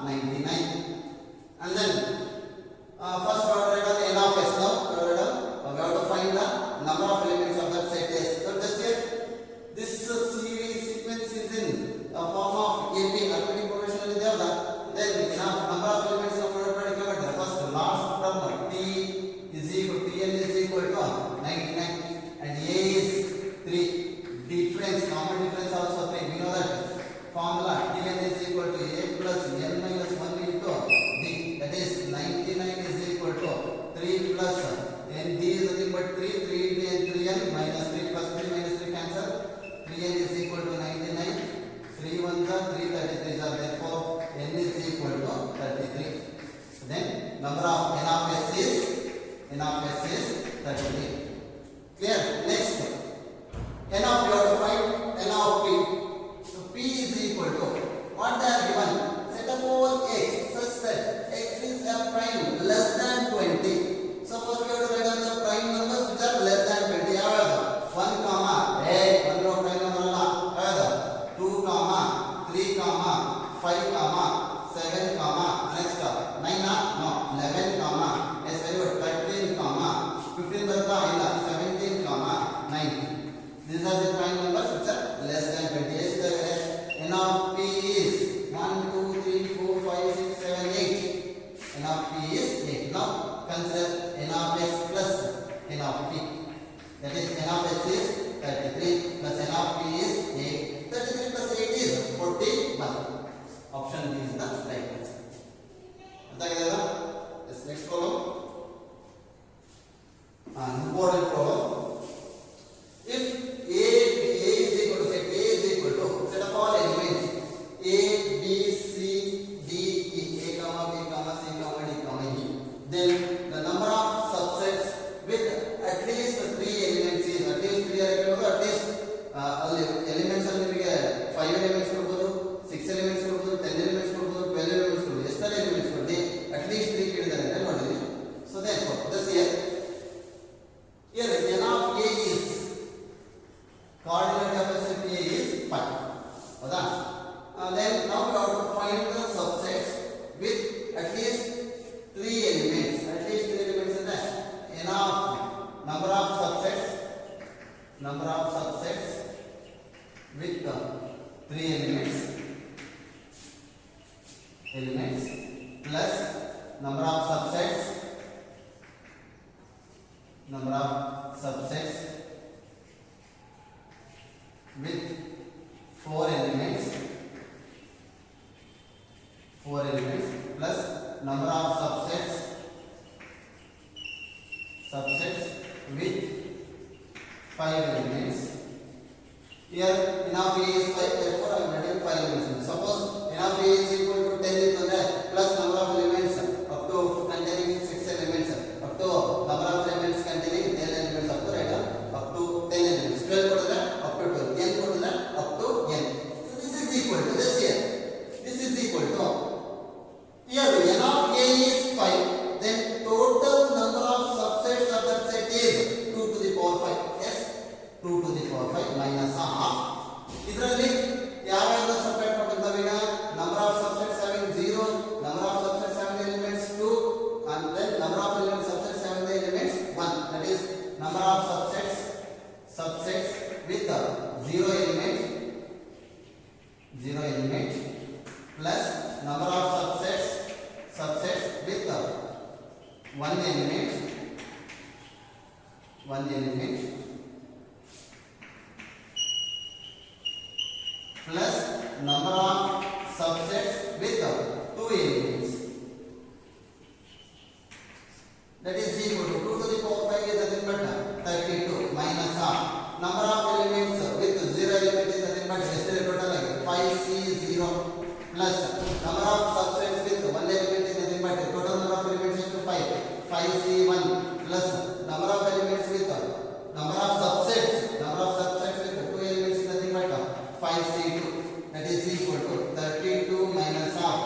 99. And then first we have N of S now. We have to find the number of elements of that set S. So just here, this series sequence is in a form of AP, arithmetic progression is there. Then number of elements of product. First last term T is equal to N is equal to 99 and A is 3. Difference, common difference also 3. We know that formula Tn is equal to A plus N minus 1 into D. That is 99 is equal to 3 plus N. D is nothing but 3. 3 into N, 3N minus 3 plus 3 minus 3 cancel. 3N is equal to 99. 3 1s are 3, 33s are. Therefore, N is equal to 33. Then number of N of S is 33. Clear? Next. N of you have to find N of P. So P is equal to what they are given. Set of all X such that X is a prime less than 20. So first we have to write down the prime numbers which are less than 20. 1 comma 1 prime number 2 comma ಬರ್ತಾ ಇಲ್ಲ 17, 19. These are the prime numbers which are less than 20. ಎಷ್ಟಾಗಿದೆ? n of p is 1, 2, 3, 4, 5, 6, 7, 8. n of p is 8. Now consider n of s plus n of p. That is n of s is 33 plus n of p is 8. 33 plus 8 is 41. Option B is the right answer. ಗೊತ್ತಾಗಿದೆಯಲ್ಲ? Yes, next problem. Important problem. If a is equal to set of all elements a, b, c, d, e, a, b, c, d, e, then the number of subsets with at least 3 elements is at least 3 at least elements ಅಲ್ಲಿ ನಿಮಗೆ 5 elements ಕೊಡಬಹುದು, 6 elements ಕೊಡಬಹುದು, 10 elements ಕೊಡಬಹುದು, 12 elements ಕೊಡಬಹುದು. ಎಷ್ಟು elements ಕೊಡಿ at least 3 ಕೇಳಿದ್ದಾರೆ ಅಂತ ನೋಡಿದ್ವಿ. So therefore this here n of a is coordinate of a set A is 5. ಹೌದಾ? Then now we have to find the subsets with at least 3 elements. At least 3 elements ಅಂದ್ರೆ n of number of subsets with 3 elements plus number of subsets with 4 elements plus number of subsets with 5 elements. Here n of a is 5, therefore I am writing 5 elements. Suppose n of a is equal to 10 ಇತ್ತಂದ್ರೆ plus number of elements up to containing 6 elements up to number of elements containing 10 elements up to right up to 10 elements. 12 ಕೊಡಿದ್ರೆ up to 12, n ಕೊಡಿದ್ರೆ up to n. So this is equal to this here. This is equal to here n of a is 5, then total number of subsets of that set is 2 to the power 5. Yes, 2 to the power 5 minus half. ಇದರಲ್ಲಿ ಯಾವೆಲ್ಲ separate ಮಾಡ್ತೀವಿ? number of subsets having 0, number of subsets having elements 2, and then number of subsets having the elements 1. That is number of subsets with 0 element plus number of subsets with 1 element plus number of subsets with 2 elements. That is equal to 2 to the power 5 is nothing but 32 minus half. Number of elements with 0 element is nothing but yesterday total 5c 0 plus number of subsets with 1 element is nothing but total number of elements is 5c 1 plus number of elements with number of subsets with 2 elements is nothing but 5c 2. That is equal to 32 minus half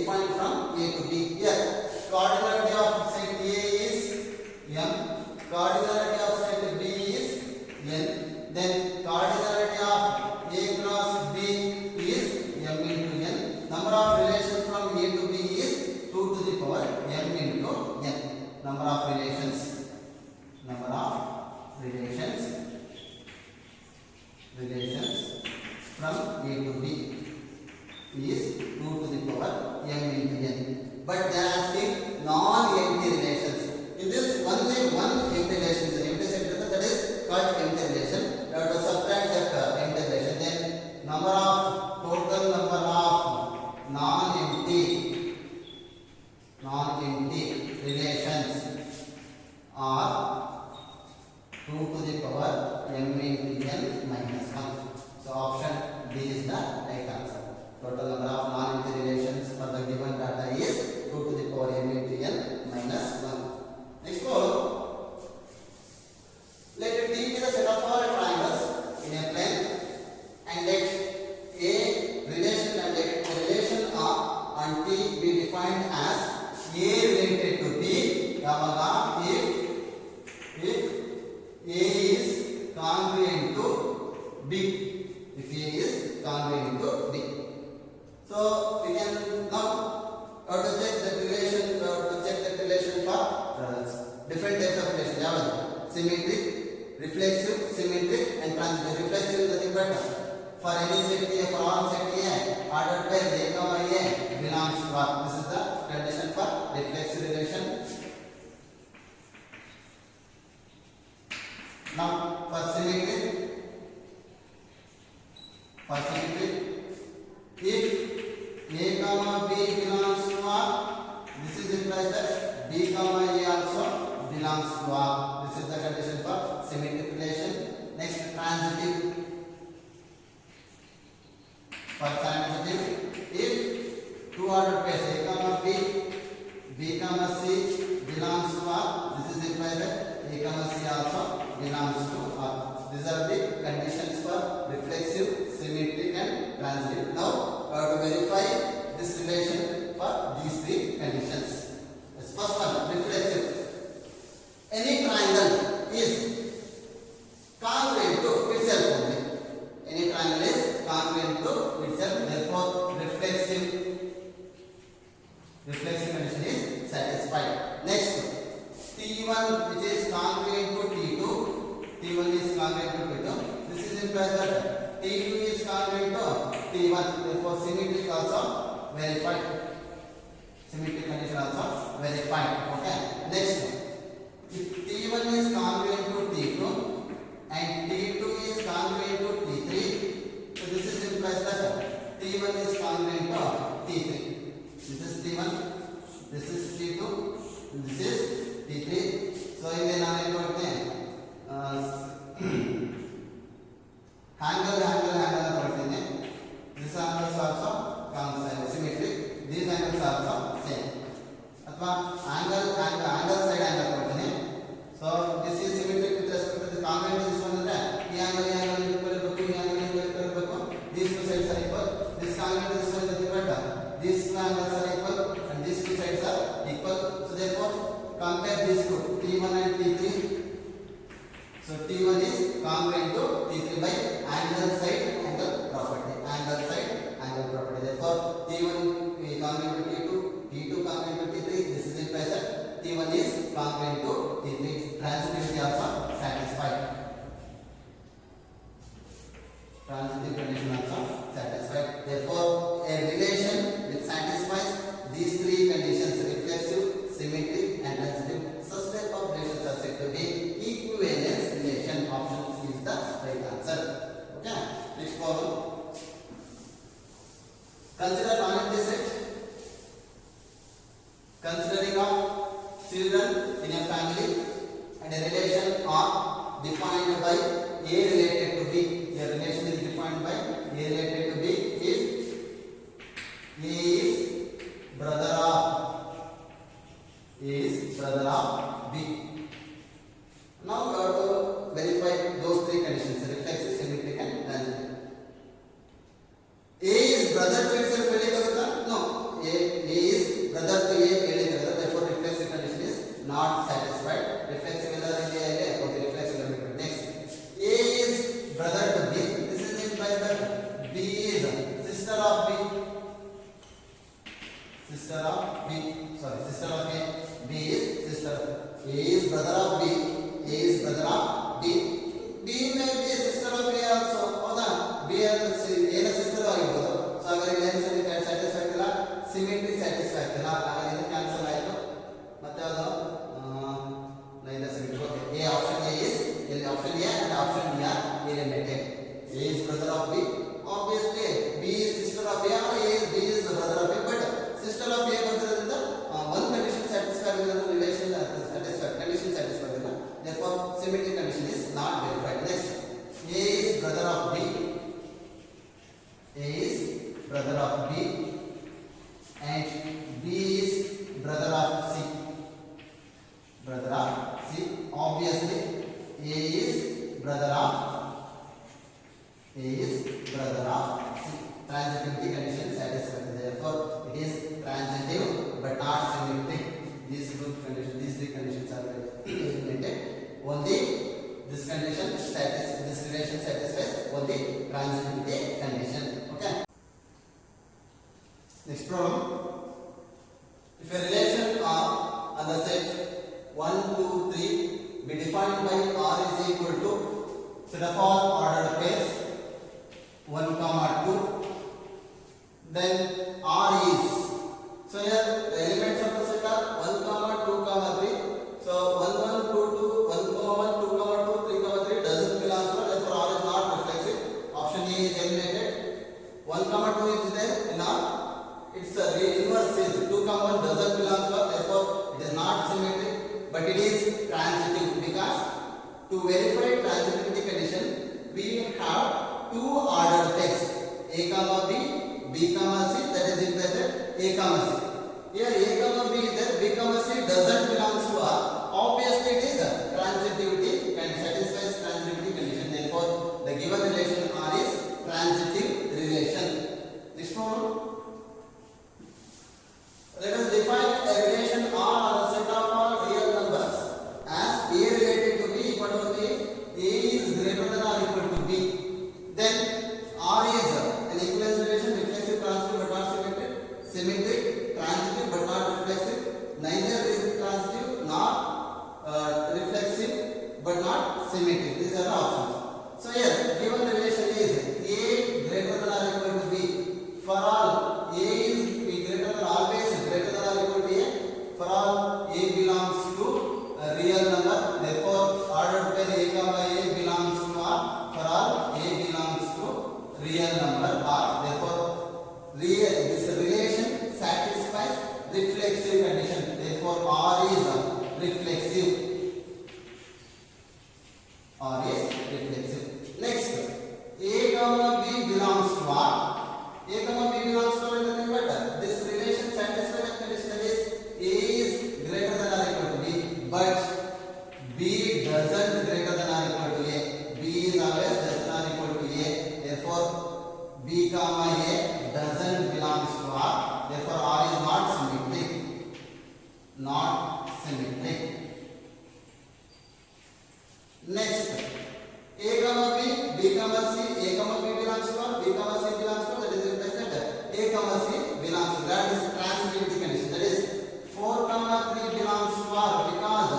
defined from A to B. Here, cardinality of set A is M, cardinality of set B is N, then cardinality of A cross B is M into N. Number of relations from A to B is 2 to the power M into N. Number of relations from A to B is 2 to the power M into N. But there are still non-empty relations. In this only one empty relation is an empty set, that is called empty relation. You have to subtract that empty relation. Then total number of non-empty relations are 2 to the power M into N minus 1. So option D is the right answer. Total number of non-empty relations for the given data is 2 to the power M into N minus 1. Next one. Let T be the set of all triangles in a plane, and let A relation and let a relation R and T be defined as A related to B, if A is congruent to B. If A is congruent to B. So we can now how to check that relation, for different types of relation. Symmetric, reflexive, symmetric, and transitive. Reflexive is nothing but for any set A, for all set A, ordered pair A, A belongs to R. This is the condition for reflexive relation. Now for symmetric, if A comma B belongs to R, this is implies that B comma A also belongs to R. This is the condition for symmetric relation. Next, transitive. For transitive, if two ordered pairs A comma B, B comma C belongs to R, this is implies that A comma C also belongs to R. These are the conditions for reflexive, symmetric, and transitive. Now, we have to verify this relation for these three conditions. This first one, reflexive. Any triangle is congruent to itself only. Any triangle is congruent to itself. Therefore, reflexive condition is satisfied. Next, T1 which is congruent to T2. T1 is congruent to T2. This is implies that T2 is congruent to T1. Therefore, symmetric also verified. Symmetric condition also verified. Okay. Next one. If T1 is congruent to T2 and T2 is congruent to T3, so this is implies that T1 is congruent to T3. This is T1, this is T2, this is T3. So in the angle this angle is also constant, symmetric. These angles are also same. Angle side angle. So this is symmetric with respect to the congruent to this one. Angle equal. These two sides are equal. This congruent to this one is equal. These two angles are equal and these two sides are equal. So therefore, compare these two, T1 and T3. So T1 is congruent to T3 by angle side angle property. Angle side angle property. Therefore, T1 is congruent to T2, T2 congruent to T3. This is implies that T1 is congruent to T3. Transitivity also satisfied. Transitive condition also satisfied. Therefore, a relation which satisfies these three conditions, reflexive, symmetric, and transitive, such type of relations are said to be equivalence relation. Option C is the right answer. Okay. Next problem. Consider non-empty set. sister of B. Sorry, sister of A. B is sister. A is brother of B. A is brother of B. B may be a sister of A also. ಹೌದಾ? B ಏನ sister ಆಗಿರ್ಬೋದು. So ಹಾಗಾದ್ರೆ ಇಲ್ಲಿ ಏನು satisfy ಆಗ್ತಿಲ್ಲ, symmetry satisfy ಆಗ್ತಿಲ್ಲ. ಹಾಗಾದ್ರೆ ಇದು ಕ್ಯಾನ್ಸಲ್ ಆಯಿತು. ಮತ್ತೆ ಯಾವುದು neither symmetry. Okay, A option A is ಇಲ್ಲಿ option A and option B are eliminated. A is brother of B. Obviously, B is sister of A or B is the brother of A. But sister of A ಬಂದಿರೋದ್ರಿಂದ one condition satisfy ಆಗಿಲ್ಲ, relation satisfy, condition satisfy ಆಗಿಲ್ಲ. Therefore, symmetry condition is not verified. Next, A is brother of B. A is brother of B and B is brother of C. Brother of C. Obviously, A is brother of C. Transitivity condition satisfied. Therefore, it is transitive but not symmetric. These three conditions are eliminated. Only this condition this relation satisfies only transitivity condition. Okay. Next problem. If a relation R on the set 1, 2, 3 be defined by R is equal to set of all ordered pairs 1, 2, then R is, so here the elements of the set are 1, 2, 3. So 1, 1, 2, 2, 1, 1, 2, 2, 3, 3 doesn't belong to, therefore R is not reflexive. Option A is eliminated. 1, 2 is there in R. Its inverse is 2, 1 doesn't belong to, therefore it is not symmetric, but it is transitive, because to verify transitivity condition we have two ordered pairs A, B, B, C, that is implicit A, C. Here A, B is there, B, C doesn't belong to R. Obviously it is transitivity and satisfies transitivity condition. Therefore, the given relation R is transitive relation. Next one. Let us define a relation R on a set of all real numbers as A related to B if and only A is greater than or equal to B. Then R is an equivalence relation, reflexive, transitive but not symmetric, symmetric, transitive but not reflexive, neither is transitive nor reflexive but not symmetric. These are the options. So here given relation is A greater than or equal to B. For all A is greater than, always greater than or equal to A. For all A belongs to a real number. Therefore, ordered pair A, A belongs to R. For all A belongs to real number R. Therefore, this relation satisfies reflexive condition. Therefore, R is reflexive. R is reflexive. Next, A, B belongs to R. A, B belongs to nothing but this relation satisfies the condition, that is A is greater than or equal to B, but B doesn't greater than or equal to A. B is always less than or equal to A. Therefore, B, A doesn't belong to R. Therefore, R is not symmetric. Not symmetric. Next, A, B, B, C, A, B belongs to R, B, C belongs to, that is implicit. A, C belongs to, that is transitivity condition. That is 4, 3 belongs to R because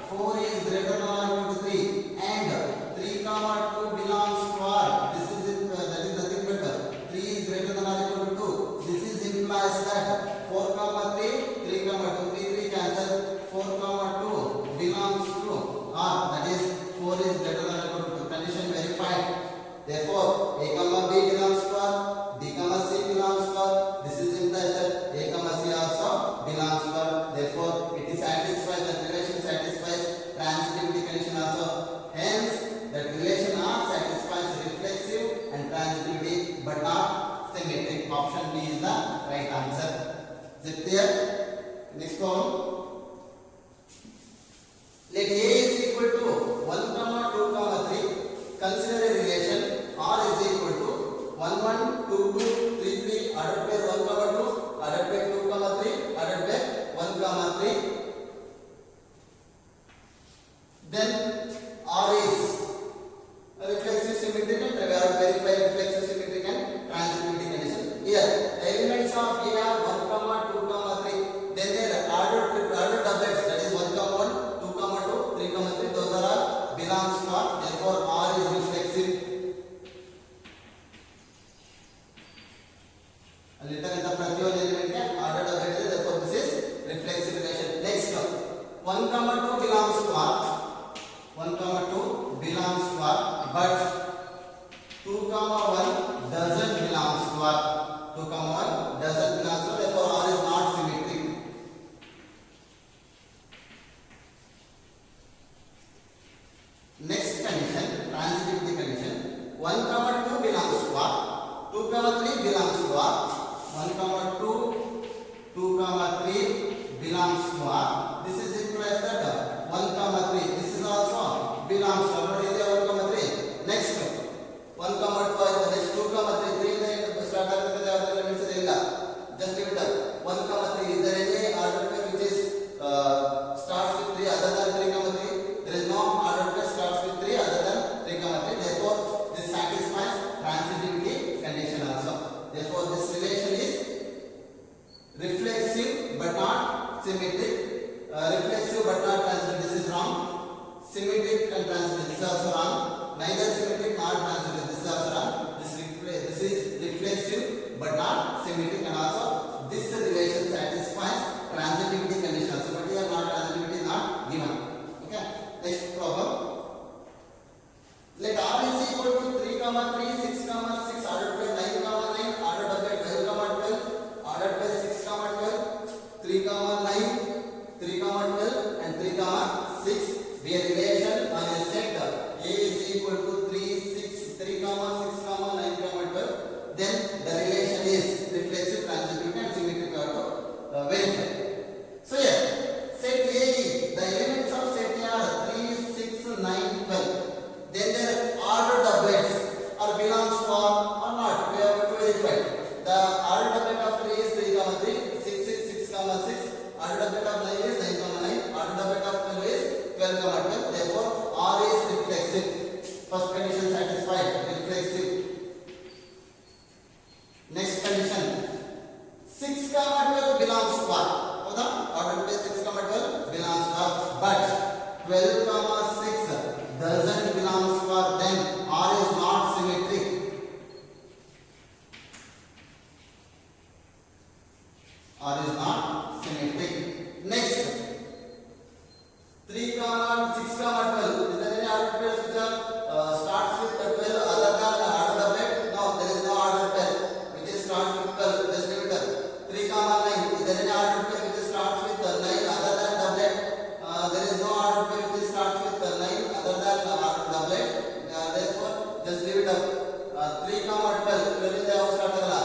4 is greater than or equal to 3 and 3, 2 belongs to R. This is that is nothing but 3 is greater than or equal to 2. This is implies that 4, 3, 3, 2, 3 cancel. 4, 2 belongs to R. That is 4 is greater than or equal to 2. Condition verified. Therefore, A, B belongs to R, B, C belongs to R. This is implies that A, C also belongs to R. Therefore, it is satisfies, that relation satisfies transitivity condition also. Hence, that relation R satisfies reflexive and transitivity but not symmetric. Option B is the right answer. Is it clear? Next one. Let A is equal to 1, 2, 3. Consider a relation R is equal to 1, 1, 2, 2, 3, 3, ordered pair 1, 2, ordered pair 2, 3, ordered pair 1, 3. Then R is reflexive, symmetric, and we have verified reflexive, symmetric and transitivity condition. Here, the elements of A are 1, 2, belongs to R. This is implies that 1 comma 3. This is also belongs to R. 1 comma 3. Next 1 comma 2. Next 2 comma 3. 3 ಇಂದ start ಆಗ್ತದೆ ಯಾವುದೇ elements ಇಲ್ಲ. Just give it up. 1 comma 3. Is there any order pair which is starts with 3 other than 3 comma 3? There is no order pair starts with 3 other than 3 comma 3. Therefore, this satisfies transitivity condition also. Therefore, this relation is reflexive but not symmetric. Reflexive but not transitive. This is wrong. Symmetric and transitive. This is also wrong. Neither symmetric nor transitive. This is also wrong. This is reflexive but not symmetric, and also this relation satisfies transitivity condition also. But here not transitivity is not given. Okay. Next problem. Let R is equal to 3 comma 3, 6 comma 6, ordered by 9 comma 9, ordered by 12 comma 12, ordered by 6 comma 12, 3 comma 9, 3 comma 12, and 3 comma 6. Be a relation on a set A is equal to 3, 6, 3 comma 6 comma 9 comma 12. Then the relation is reflexive, transitive, and symmetric. Verify. So here, set A, the elements of set A are 3, 6, 9, 12. Then their order doublets are belongs to or not. We have to verify. The order doublet of 3 is 3 comma 3, 6 is 6 comma 6. Order doublet of 9 is 9 comma 9. Order doublet of 12 is 12 comma 12. Therefore, R is reflexive. First condition satisfied. Reflexive. Next condition. 6 comma 12 belongs to R. Order by 6 comma 12 belongs to R. But 12 comma 6 doesn't belongs to R. Then R is not symmetric. R is not symmetric. Next, 3 comma 6 comma 12. Is there any order pairs which are starts with 12 other than order doublet? No, there is no order pair which is starts with 12. Just leave it up. 3 comma 9. Is there any order pair which starts with 9 other than doublet? There is no order pair which starts with 9 other than doublet. Therefore, just leave it up. 3 comma 12. 12 in the house start agala.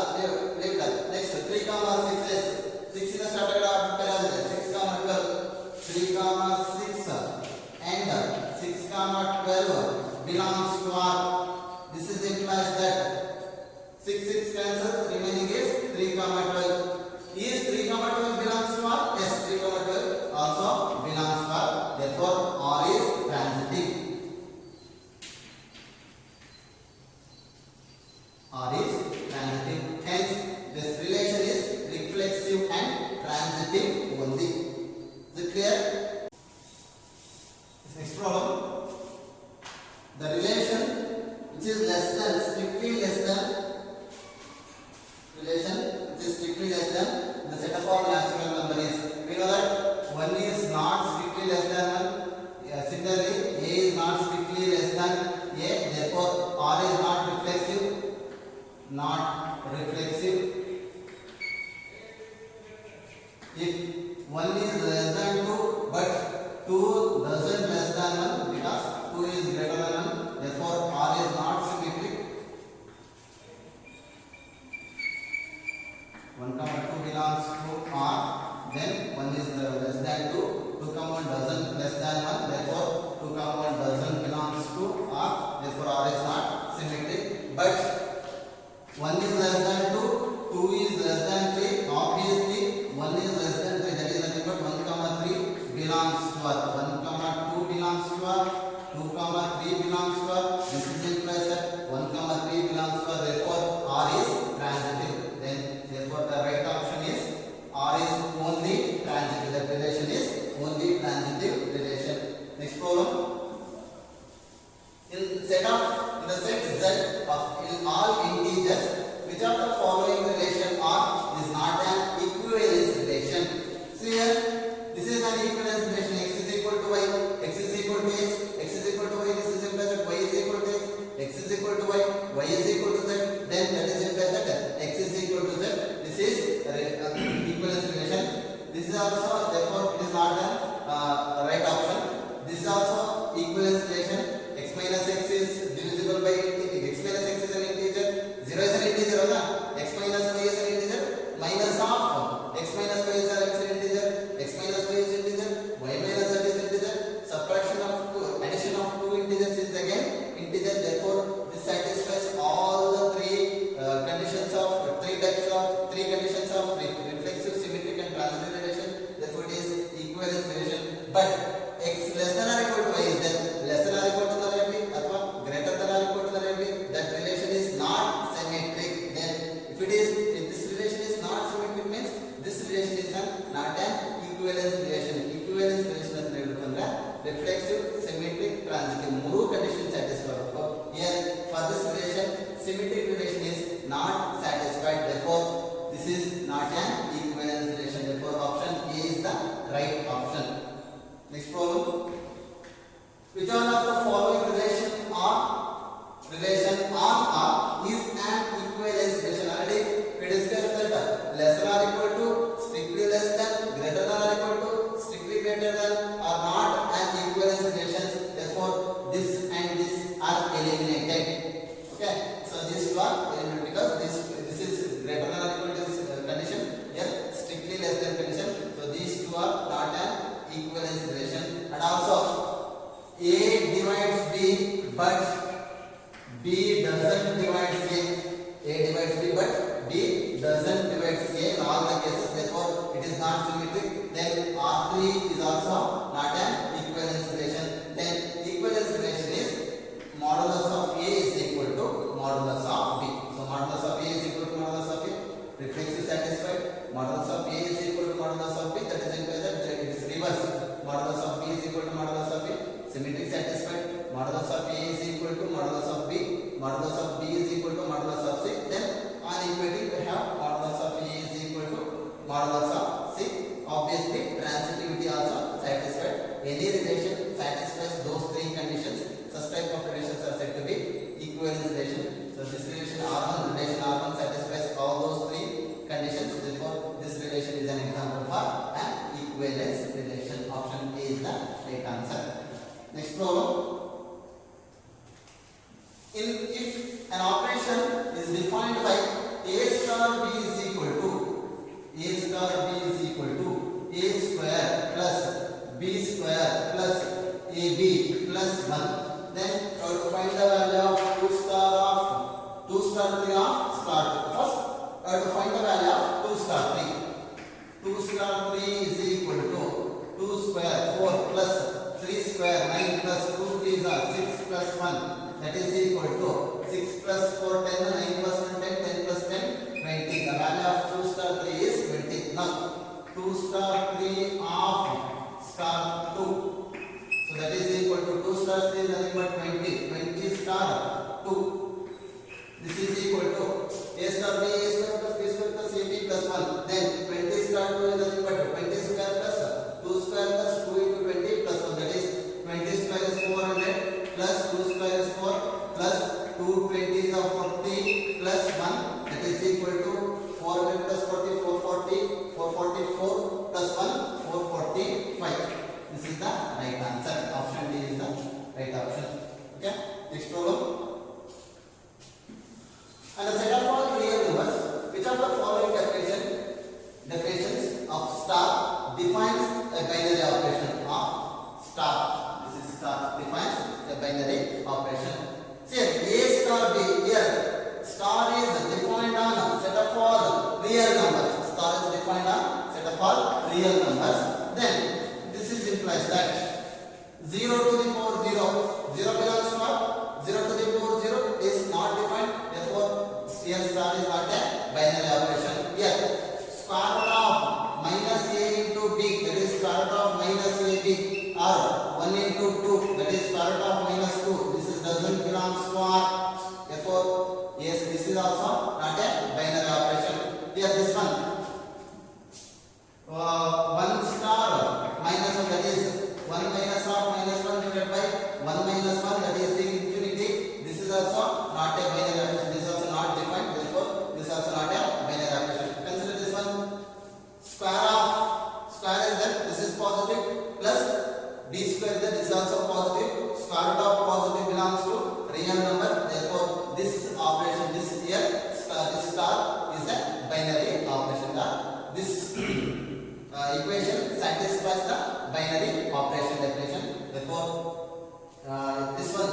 Leave it up. Next, 3 comma 6 is 6 in the start agala order pair agade. 6 comma 12. 3 comma 6 and 6 comma 12 belongs to R. This is implies that 6 cancel, remaining is 3 comma 12. Is 3 comma 12 belongs to R? Yes, 3 comma 12 also belongs to R. Therefore, R is transitive. R is transitive. Hence, this relation is reflexive and transitive only. Is it clear? Next problem. The relation which is less than, strictly less than, relation which is strictly less than the set of all natural number is. We know that 1 is not strictly less than 1. Similarly, A is not strictly less than A. Therefore, R is not reflexive. Not reflexive. If 1 is less than 2, but 2 doesn't less than 1 because 2 is greater than 1. Therefore, R is not symmetric. 1 comma 2 belongs to R. Then 1 is less than 2. 2 comma 1 doesn't less than 1. Therefore, 2 comma 1 doesn't belongs to R. Therefore, R is not symmetric. But 1 is less than 2. 2 is less than 3. Obviously, 1 is less than 3. That is nothing but 1 comma 3 belongs to R. 1 comma 2 belongs to R. 2 comma 3 belongs to R. This is implies that 1 comma 3 belongs to R. Therefore, R is transitive. Then, therefore, the right option is R is only transitive. That relation is only transitive relation. Next problem. In the set Z of all integers, which of the following relation R is not an equivalence relation? See here, this is an equivalence relation. X is equal to Y, X is equal to X, X is equal to Y. This is implies that Y is equal to X, X is equal to Y, Y is equal to Z. Then that is implies that X is equal to Z. This is equivalence relation. This is also, therefore, it is not an right option. This is also equivalence relation. X minus X is divisible by X minus X is an integer. 0 is an integer, X minus Y is an integer. Minus of X minus Y is an integer. X minus relation is not an equivalence relation. Equivalence relation ಅಂತ ಹೇಳಿದ್ರೆ reflexive, symmetric, transitive ಮೂರು conditions satisfy ಆಗಬೇಕು. Here for this relation symmetric relation is not satisfied, therefore this is not an equivalence relation, therefore option A is the right option. Next problem, which one of the following relation on is an equivalence relation? Already we discussed that lesser or equal to, strictly less than, greater than or equal to, strictly greater than are not an equivalence relations, therefore this and this are eliminated. Okay, so these two are eliminated because this is greater than or equal to this condition, here strictly less than condition, so these two are not an equivalence relation. And also A divides B but B doesn't divide A. A divides B but B doesn't divide A in all the cases, therefore it is not symmetric. Then R3 is also not an equivalence relation. Then equivalence relation is modulus of A is equal to modulus of B. So modulus of A is equal to modulus of A. Reflexive satisfied. Modulus of A is equal to modulus of B. That is implies that it is reverse. Modulus of B is equal to modulus of A. Symmetric satisfied. Modulus of A is equal to modulus of B. Modulus of B is equal to modulus of C. Then on equality we have modulus of A is equal to modulus of C. Obviously transitivity also satisfied. Any relation satisfies those three conditions. Such type of relations are said to be equivalence relation. So this relation R1 satisfies all those three conditions. Therefore this relation is an example for an equivalence relation. Option A is the right answer. Next problem. If an operation is defined by A star B is equal to A star B is equal to A square plus B square plus AB plus 1, then how to find the value of 2 star 3 of star 2. First how to find the value of 2 star 3. 2 star 3 is equal to 2 square 4 plus 3 square 9 plus 2 3s are 6 plus 1, that is equal to 6 plus 4 10, 9 plus 1 10, 10 plus 10 20. The value of 2 star 3 is 20. Now 2 star 3 of star 2, so that is equal to 2 star 3 is nothing but 20 star 2. This is equal to A star B A square plus B square plus AB plus 1. Then 20 star 2 is nothing but 20 square plus 2 square plus 2 into 20 plus 1, that is 20 square is 400 plus 2 square is 4 plus 2 20s of 40 plus 1, that is equal to 400 plus 40 440 444 plus 1 445. This is the right answer. Option D is the right option. Okay, next problem. And a set of all real numbers, which of the following definitions of star defines a binary operation of star? This is star defines a binary operation. See, A star B, here star is defined on set of all real numbers. Star is defined on set of all real numbers. Then this is implies that 0 to the power 0 belongs to what? 0 to the power 0 is not defined. Therefore, here star is not a binary operation. Here square root of minus A into B, that is square root of minus AB, or 1 into 2, that is square root of minus 2. This is doesn't belong to R. Therefore, yes, this is also not a binary operation. Here this one 1 star minus 1, that is 1 minus of minus 1 divided by 1 minus 1, that is infinity. This is also not a binary operation. This is also not defined. Therefore, this is also not a binary operation. Consider this one. Square is that this is positive plus b square is that this is also positive. Square root of positive belongs to real number. Therefore, this operation, this here, this star is a binary operation. This equation satisfies the binary operation definition. Therefore, this star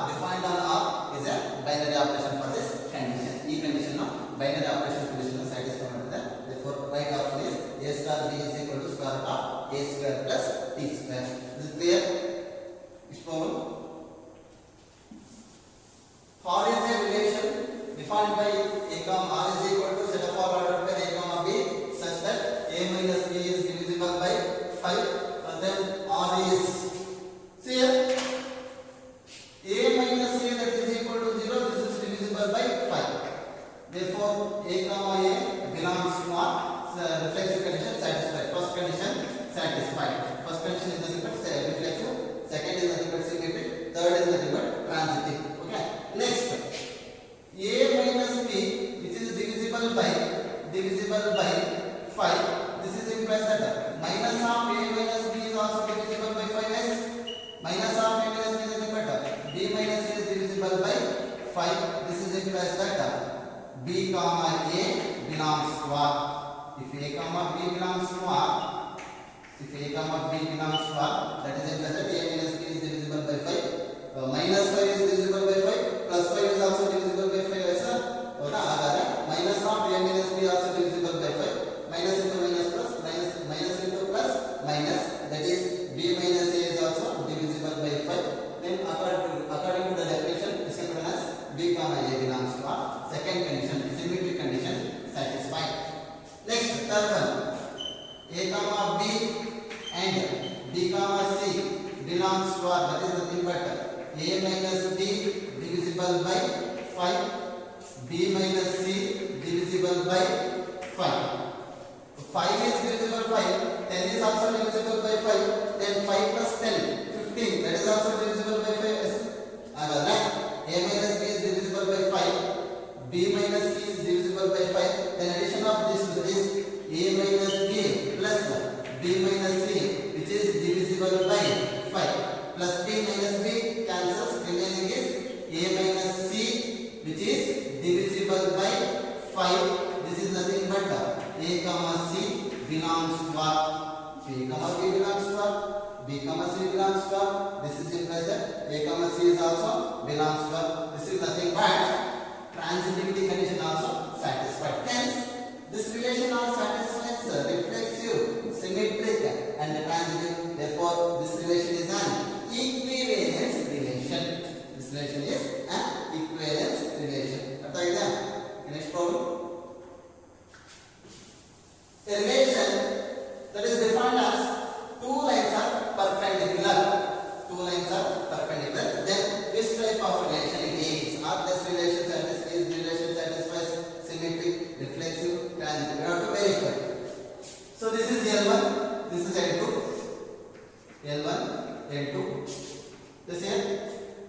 defined on R is a binary operation for this condition. E condition of binary operation condition is satisfied. Therefore, right option is A star B is equal to square root of A square plus T square. Is it clear? This problem. R is a relation defined by A comma R is equal to set of all ordered pair A comma B such condition satisfied. First condition is nothing but reflexive, second is nothing but symmetric, third is nothing but transitive. Okay. Next, a minus b which is divisible by 5. This is implies that minus of a minus b is also divisible by 5s. Minus of a minus b is nothing but b minus c is divisible by 5. This is implies that b comma a belongs to R. If a comma b belongs to R, that is implies that a minus b is divisible by 5. Minus 5 is divisible by 5. Plus 5 is also divisible by 5. Sir, minus of a minus b also divisible by 5. Minus into minus plus, minus into plus, minus, that is b minus a is also divisible by 5. Then according to the definition, this is known as b comma a belongs to R. Second condition, symmetric condition satisfied. Next, third one, a comma b and b comma c belongs to R. That is nothing but a minus b divisible by 5, b minus c divisible by 5. 5 is divisible by 5, 10 is also divisible by 5, then 5 plus 10, 15, that is also divisible by 5. A minus b is divisible by 5, b minus c is divisible by 5, then addition of this is a minus b plus b minus c which is divisible by 5, plus b minus b cancels, remaining is a minus c which is divisible by 5. This is nothing but a comma c belongs to R. A comma b belongs to R, b comma c belongs to R. This is implies that a comma c is also belongs to R. This is nothing but transitivity condition also satisfied. Hence, this relation also satisfies reflexive, symmetric and transitive. Therefore, this relation is an equivalence relation. This relation is an equivalence relation. Next problem. A relation that is defined as two lines are perpendicular. Then this type of relation it is. Or this relation satisfies symmetric, reflexive, transitive. We have to verify. So this is L1, this is L2. The same.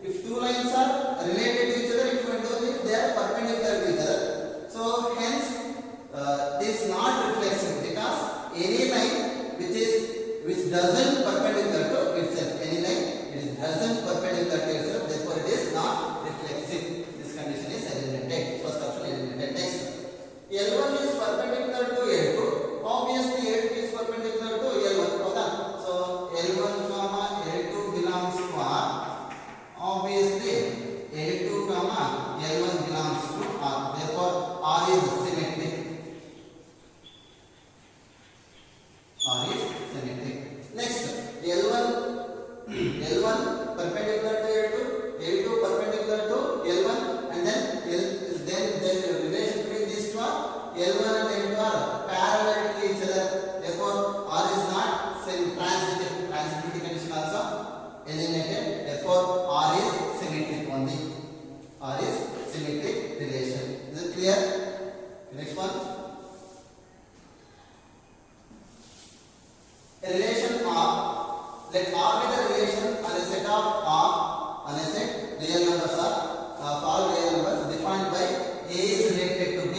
If two lines are related to each other, if they are perpendicular to each other, so hence this is not reflexive, because any line which doesn't perpendicular to itself, therefore it is not reflexive. This condition is eliminated. First option eliminated. Next, L1 is perpendicular to L2. Obviously, L2 is perpendicular to L1. So L1 comma L2 belongs to R. Obviously, L2 comma L1 belongs to R. Therefore, R is symmetric. Next, L1 perpendicular to L2, L2 perpendicular to L1, and then the relation between these two are L1 and L2 are parallel to each other. Therefore, R is not transitive. Transitivity condition also eliminated. Therefore, R is symmetric only. R is symmetric relation. Is it clear? Next one. A relation R. Let R be the relation on a set of R on a set real numbers are for all real numbers defined by A is related to B.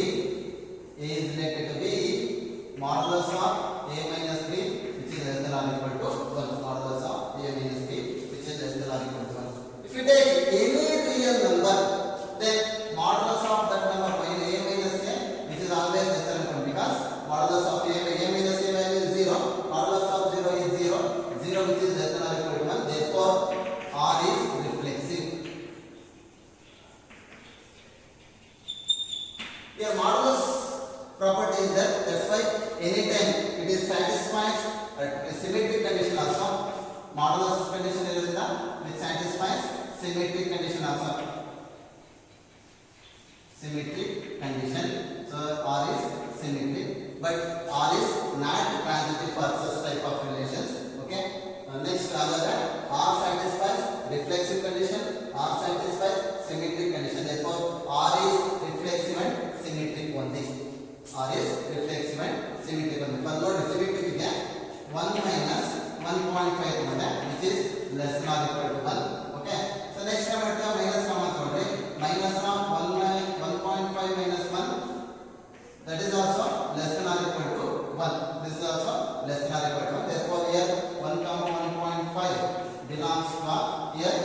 A is related to B if modulus of A minus B which is less than or equal to 1. Modulus of A minus B which is less than or equal to 1. If you take any real number, then modulus of that number by A minus A which is always less than or equal, because modulus of A minus A value is 0. Modulus of 0 is 0. 0 which is less than or equal to 1. Therefore, R is reflexive. Here modulus property is there. That's why anytime it is satisfies a symmetric condition also. Modulus condition is there which satisfies symmetric condition also. Symmetric condition. So R is symmetric, but R is not transitive for such type of relations. Okay. Next, R satisfies reflexive condition. R satisfies symmetric condition. Therefore, R is reflexive and symmetric only. R is reflexive and symmetric only. For load symmetric 1 minus 1.5 which is less than or equal to 1. Okay. So next time at the minus common thodre minus of 1.5 minus 1 that is also less than or equal to 1. This is also less than or equal to 1. Therefore here 1 comma 1.5 belongs to here.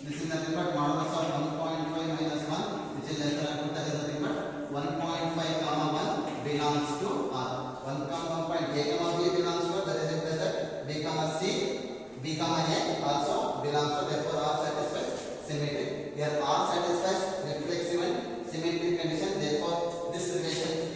This is nothing but modulus of 1.5 minus 1 which is less than or equal to, that is nothing but 1.5 comma 1 belongs to R. 1 comma 1 A comma B belongs to, that is implicit. B comma C, B comma A also belongs to. Therefore R satisfies symmetry. Here R satisfies reflexive and symmetric condition. Therefore this relation